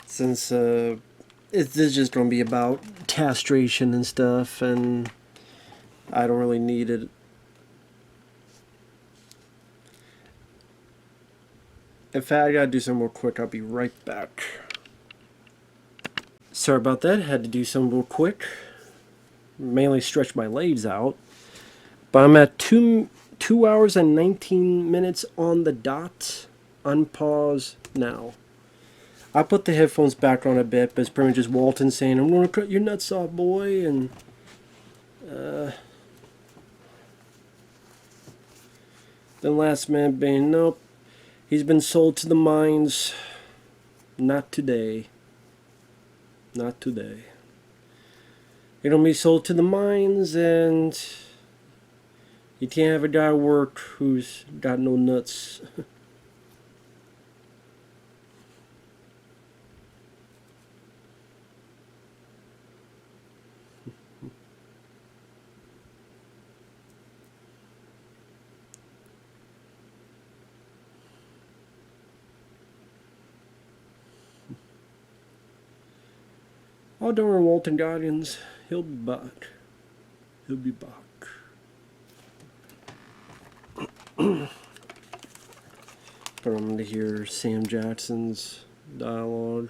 Since this is just going to be about castration and stuff, and I don't really need it. In fact, I gotta do some real quick. I'll be right back. Sorry about that. Had to do some real quick. Mainly stretch my legs out. But I'm at 2 hours and 19 minutes on the dot. Unpause now. I put the headphones back on a bit, but it's pretty much just Walton saying, "I'm gonna cut your nuts off, boy," and then last man being, "Nope, he's been sold to the mines. Not today. Not today. It'll be sold to the mines, and you can't have a guy work who's got no nuts." Oh, don't worry, Walton Guardians. He'll be back. He'll be back. But I'm going to hear Sam Jackson's dialogue.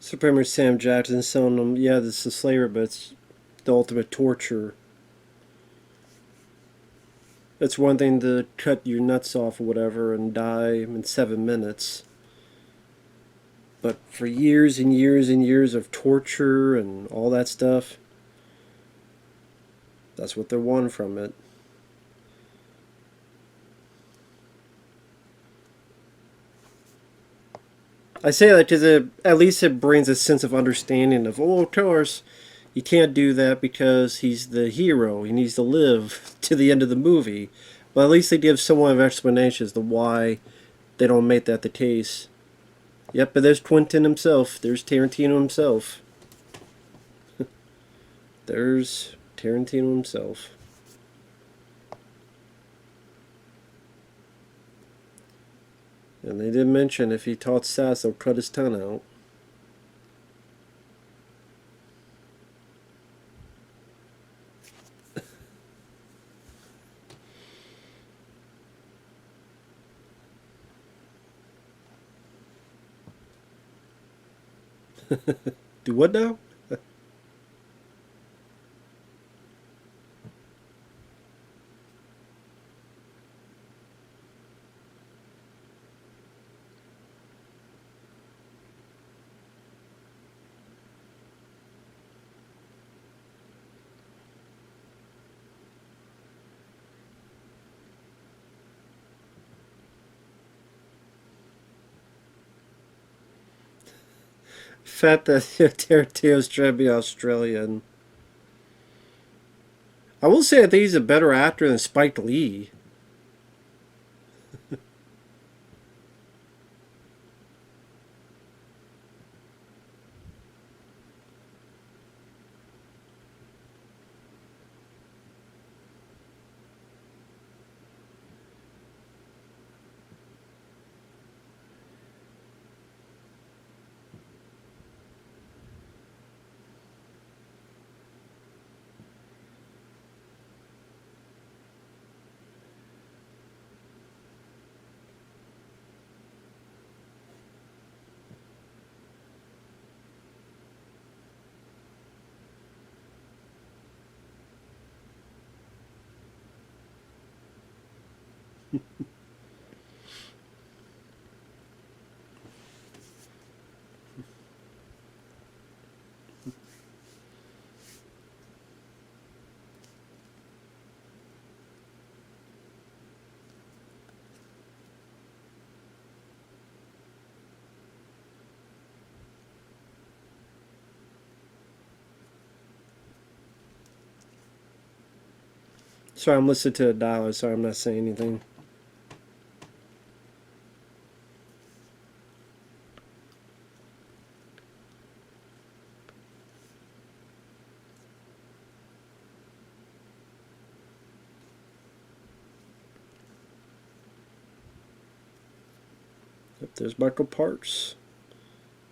Supreme Sam Jackson telling them, yeah, this is slavery, but it's the ultimate torture. It's one thing to cut your nuts off or whatever and die in 7 minutes. But for years and years and years of torture and all that stuff, that's what they won from it. I say that because at least it brings a sense of understanding of, oh, of course, you can't do that because he's the hero. He needs to live to the end of the movie. But at least they give somewhat of explanation as to why they don't make that the case. Yep, but there's Quentin himself. There's Tarantino himself. There's Tarantino himself. And they did mention if he taught sass, they'll cut his tongue out. Do what now? Fact that Tarantino's trying to be Australian. I will say I think he's a better actor than Spike Lee. Sorry, I'm listening to a dial. Sorry, I'm not saying anything. Yep, there's Michael Parks.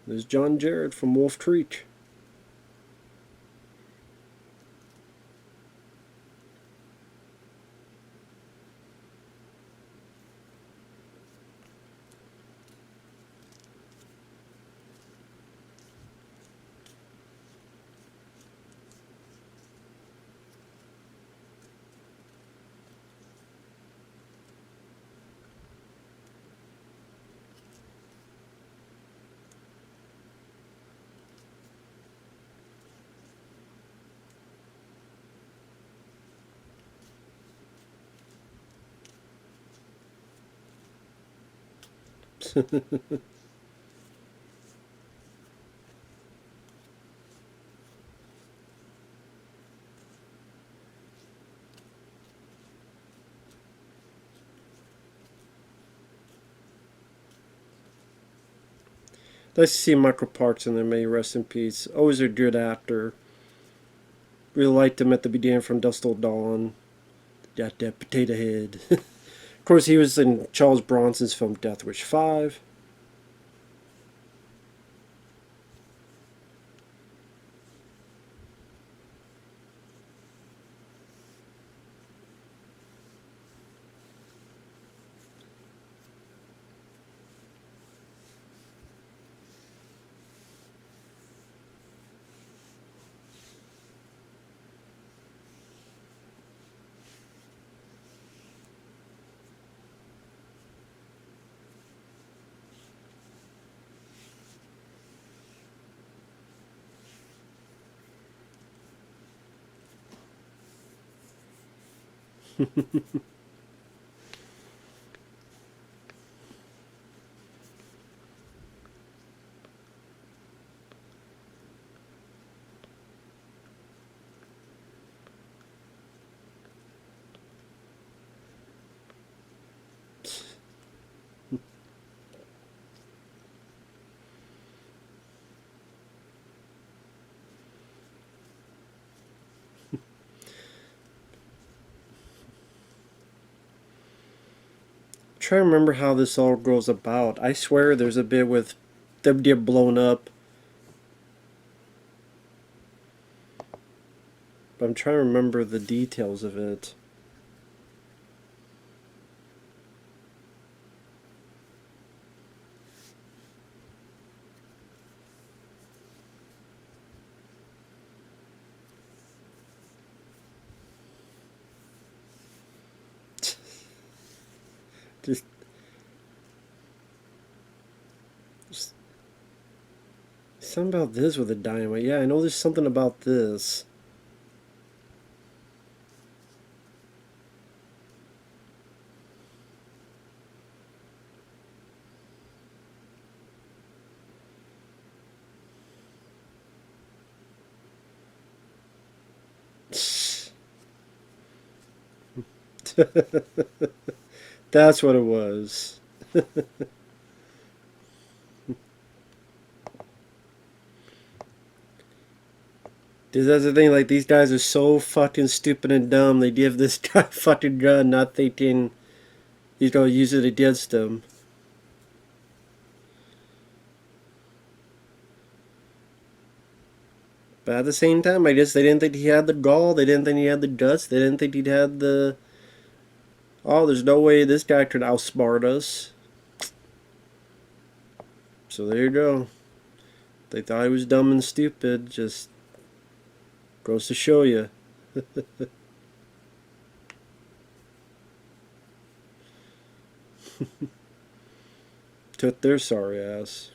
There's John Jarrett from Wolf Creek. Nice to see Michael Parks in there. May he rest in peace. Always a good actor. Really liked him at the beginning from Dust Till Dawn. Got that potato head. Of course, he was in Charles Bronson's film Death Wish 5. Trying to remember how this all goes about. I swear there's a bit with them get blown up. But I'm trying to remember the details of it. Just something about this with the dynamite. Yeah, I know there's something about this. That's what it was. Dude, that's the thing, like, these guys are so fucking stupid and dumb. They give this guy a fucking gun, not thinking he's gonna use it against him. But at the same time, I guess they didn't think he had the gall, they didn't think he had the guts, they didn't think he'd had the... Oh, there's no way this guy could outsmart us. So there you go. They thought he was dumb and stupid, just goes to show you. Took their sorry ass.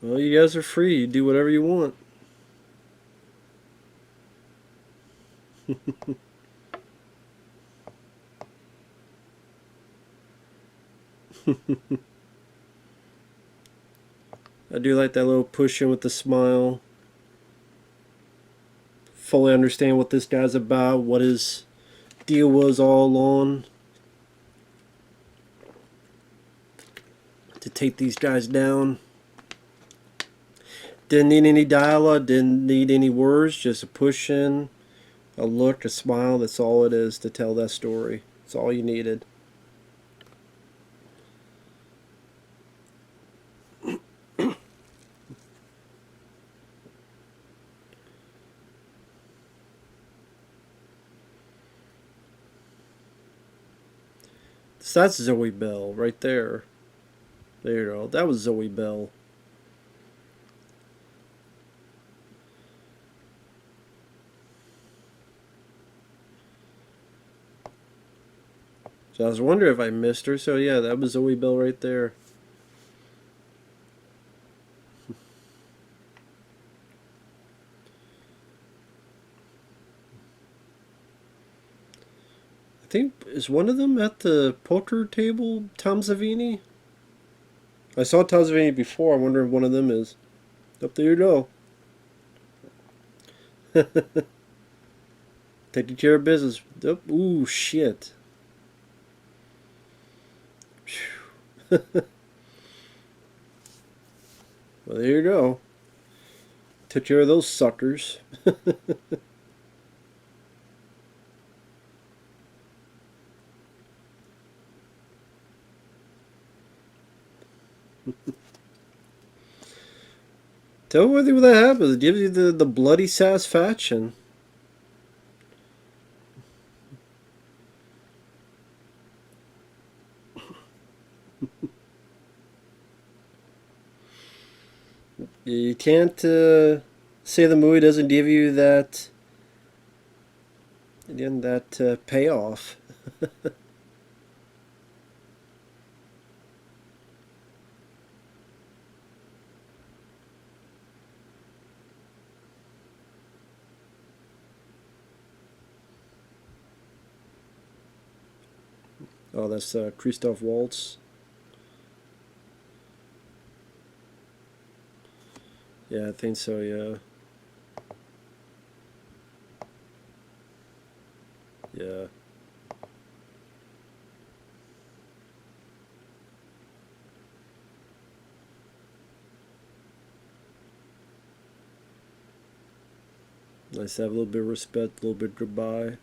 Well, you guys are free. You do whatever you want. I do like that little push in with the smile. Fully understand what this guy's about, what his deal was all along. To take these guys down. Didn't need any dialogue, didn't need any words, just a push in, a look, a smile. That's all it is to tell that story. That's all you needed. So that's Zoe Bell right there. There you go. That was Zoe Bell. So I was wondering if I missed her. So yeah, that was Zoe Bell right there. I think, is one of them at the poker table, Tom Savini? I saw Tom Savini before. I wonder if one of them is. Up there you go. Taking care of business. Ooh, shit. Well, there you go. Took care of those suckers. Tell me what that happens. It gives you the bloody satisfaction. You can't say the movie doesn't give you that, again, that payoff. Oh, that's Christoph Waltz. Yeah, I think so, yeah. Yeah. Nice to have a little bit of respect, a little bit of goodbye.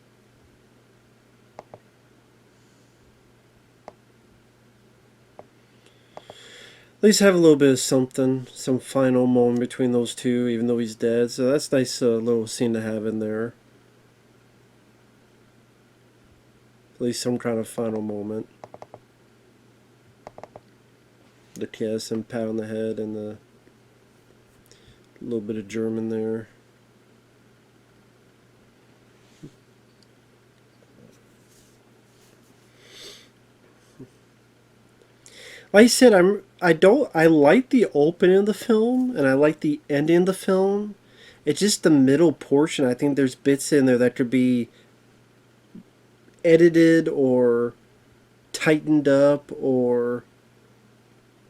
At least have a little bit of something, some final moment between those two, even though he's dead. So that's a nice little scene to have in there. At least some kind of final moment. The kiss and pat on the head and the little bit of German there. Like I said, I like the opening of the film and I like the ending of the film. It's just the middle portion. I think there's bits in there that could be edited or tightened up or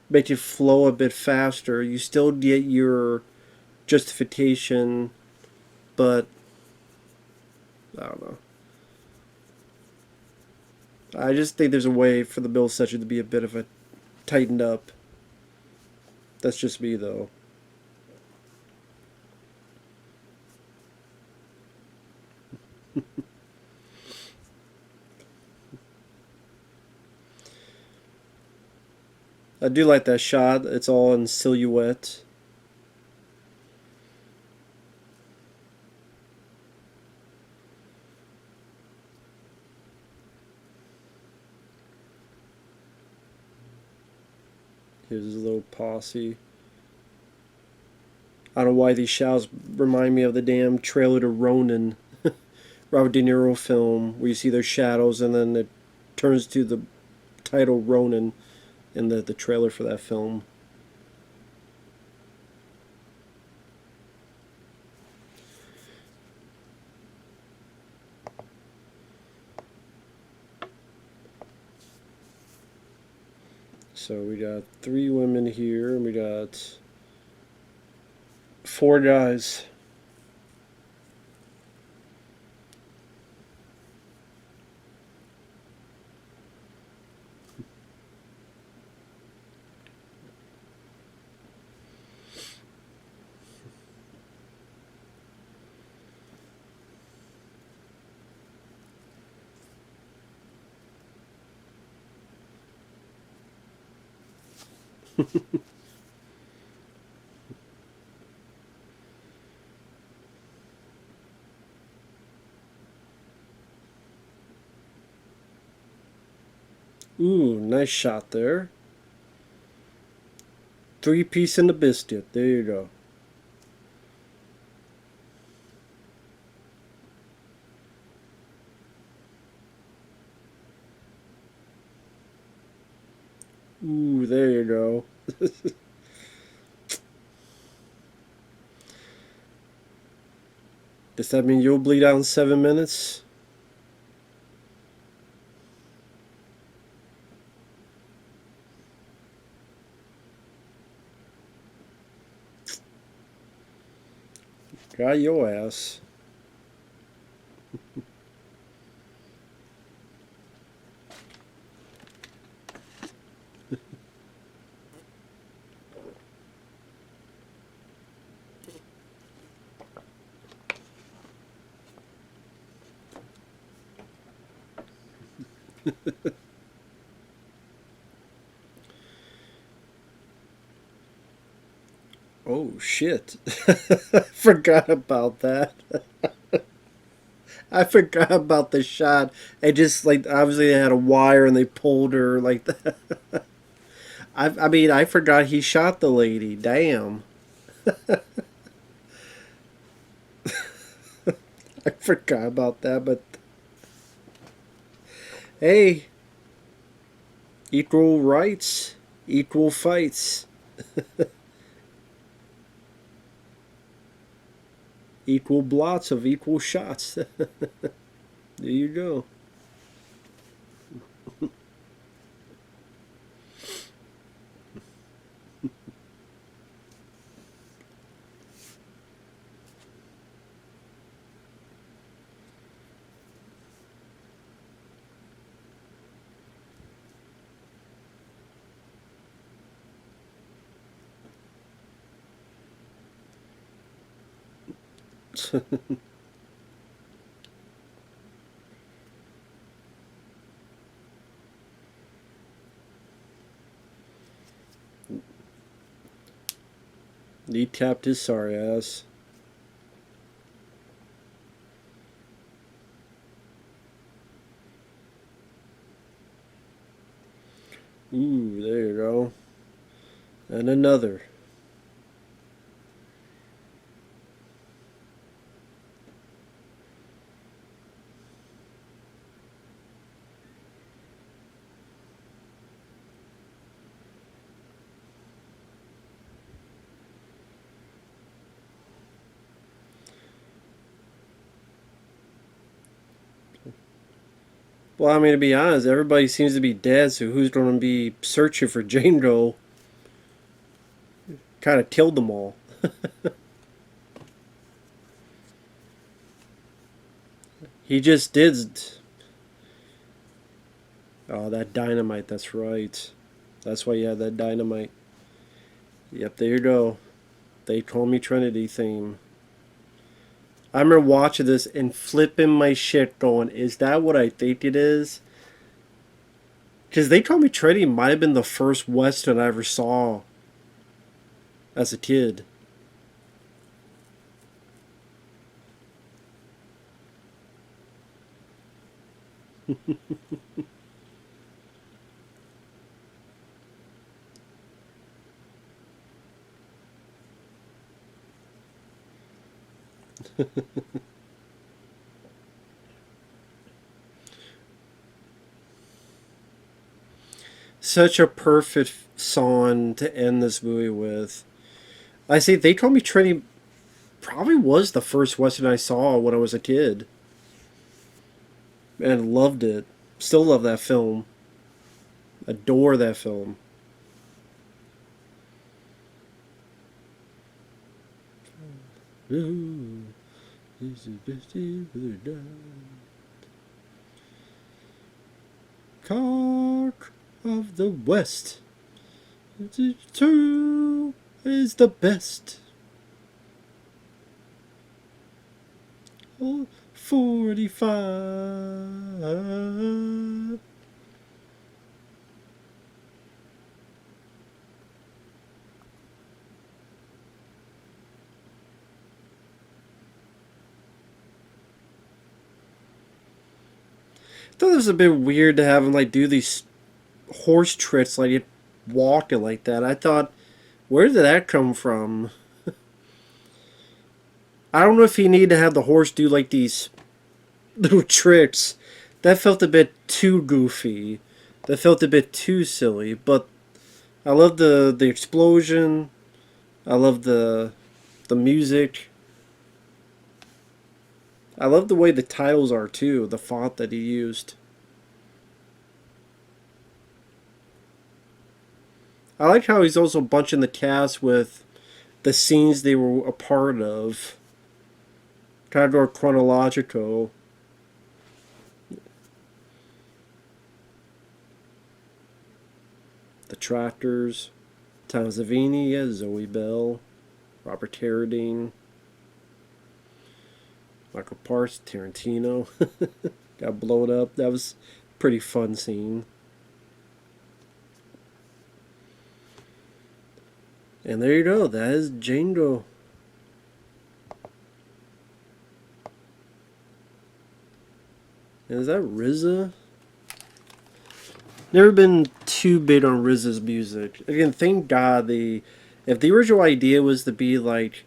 make it flow a bit faster. You still get your justification, but I don't know. I just think there's a way for the middle section to be a bit of a tightened up. That's just me though. I do like that shot. It's all in silhouette. Here's his little posse. I don't know why these shadows remind me of the damn trailer to Ronin, Robert De Niro film, where you see their shadows and then it turns to the title Ronin in the trailer for that film. So we got 3 women here, and we got 4 guys. Ooh, nice shot there. 3-piece in the biscuit. There you go. Ooh, there you go. Does that mean you'll bleed out in 7 minutes? Got your ass. Oh shit. Forgot about that. I forgot about the shot. It just like obviously they had a wire and they pulled her like that. I mean I forgot he shot the lady. Damn. I forgot about that, but hey, equal rights, equal fights, equal blots of equal shots. There you go. He tapped his sorry ass. Ooh, there you go. And another. Well, I mean, to be honest, everybody seems to be dead, so who's going to be searching for Django? Kind of killed them all. He just did. Oh, that dynamite, that's right. That's why you had that dynamite. Yep, there you go. They call me Trinity theme. I remember watching this and flipping my shit going, is that what I think it is? Because They Call Me Trinity might have been the first Western I ever saw as a kid. Such a perfect song to end this movie with. I say They Call Me Trinity probably was the first Western I saw when I was a kid. And loved it. Still love that film. Adore that film. Cock of the West. Two is the best. 45. I thought it was a bit weird to have him like do these horse tricks, like it walking like that. I thought, where did that come from? I don't know if he needed to have the horse do like these little tricks. That felt a bit too goofy. That felt a bit too silly. But I love the explosion. I love the music. I love the way the titles are too. The font that he used. I like how he's also bunching the cast with the scenes they were a part of. Kind of more chronological. The Tractors, Tom Savini, yeah, Zoe Bell, Robert Carradine, Michael Parks, Tarantino. Got blown up. That was a pretty fun scene. And there you go. That is Django. And is that RZA? Never been too big on RZA's music. Again, thank God if the original idea was to be like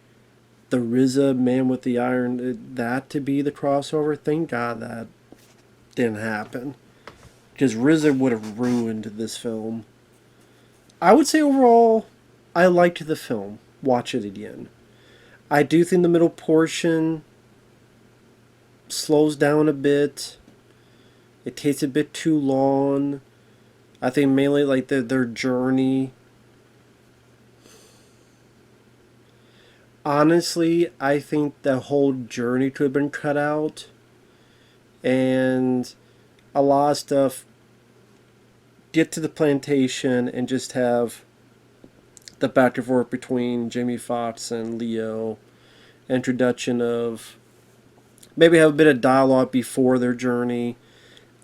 the RZA Man with the Iron, that to be the crossover, thank God that didn't happen. Because RZA would have ruined this film. I would say overall, I liked the film. Watch it again. I do think the middle portion slows down a bit. It takes a bit too long. I think mainly like their journey. Honestly, I think the whole journey could have been cut out. And a lot of stuff, get to the plantation and just have the back and forth between Jamie Foxx and Leo. Introduction of, maybe have a bit of dialogue before their journey.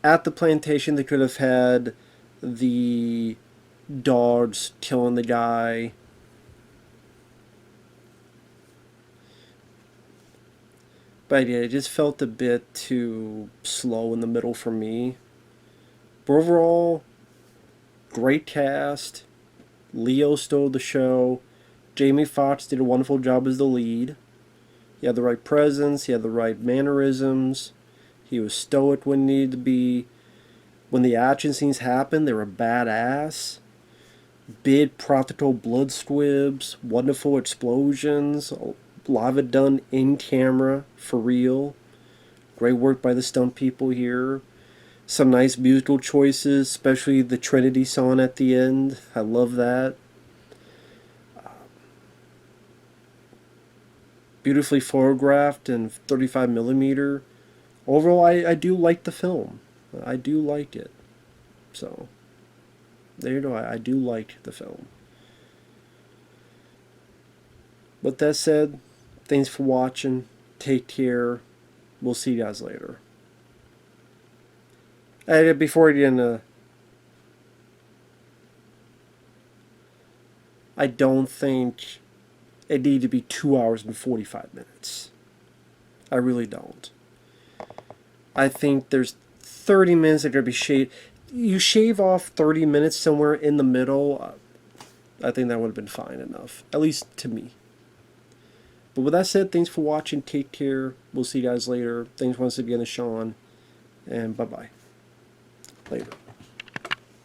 At the plantation, they could have had the dogs killing the guy. But yeah, it just felt a bit too slow in the middle for me. But overall, great cast. Leo stole the show. Jamie Foxx did a wonderful job as the lead. He had the right presence. He had the right mannerisms. He was stoic when he needed to be. When the action scenes happened, they were badass. Big practical blood squibs, wonderful explosions, a lot of it done in camera, for real. Great work by the stunt people here. Some nice musical choices, especially the Trinity song at the end. I love that. Beautifully photographed and 35mm. Overall, I do like the film. I do like it. So, there you go. I do like the film. With that said, thanks for watching. Take care. We'll see you guys later. And before I get into, I don't think it needed to be 2 hours and 45 minutes. I really don't. I think there's 30 minutes that are going to be shaved. You shave off 30 minutes somewhere in the middle, I think that would have been fine enough. At least to me. But with that said, thanks for watching. Take care. We'll see you guys later. Thanks once again to Shawn. And bye-bye. Later.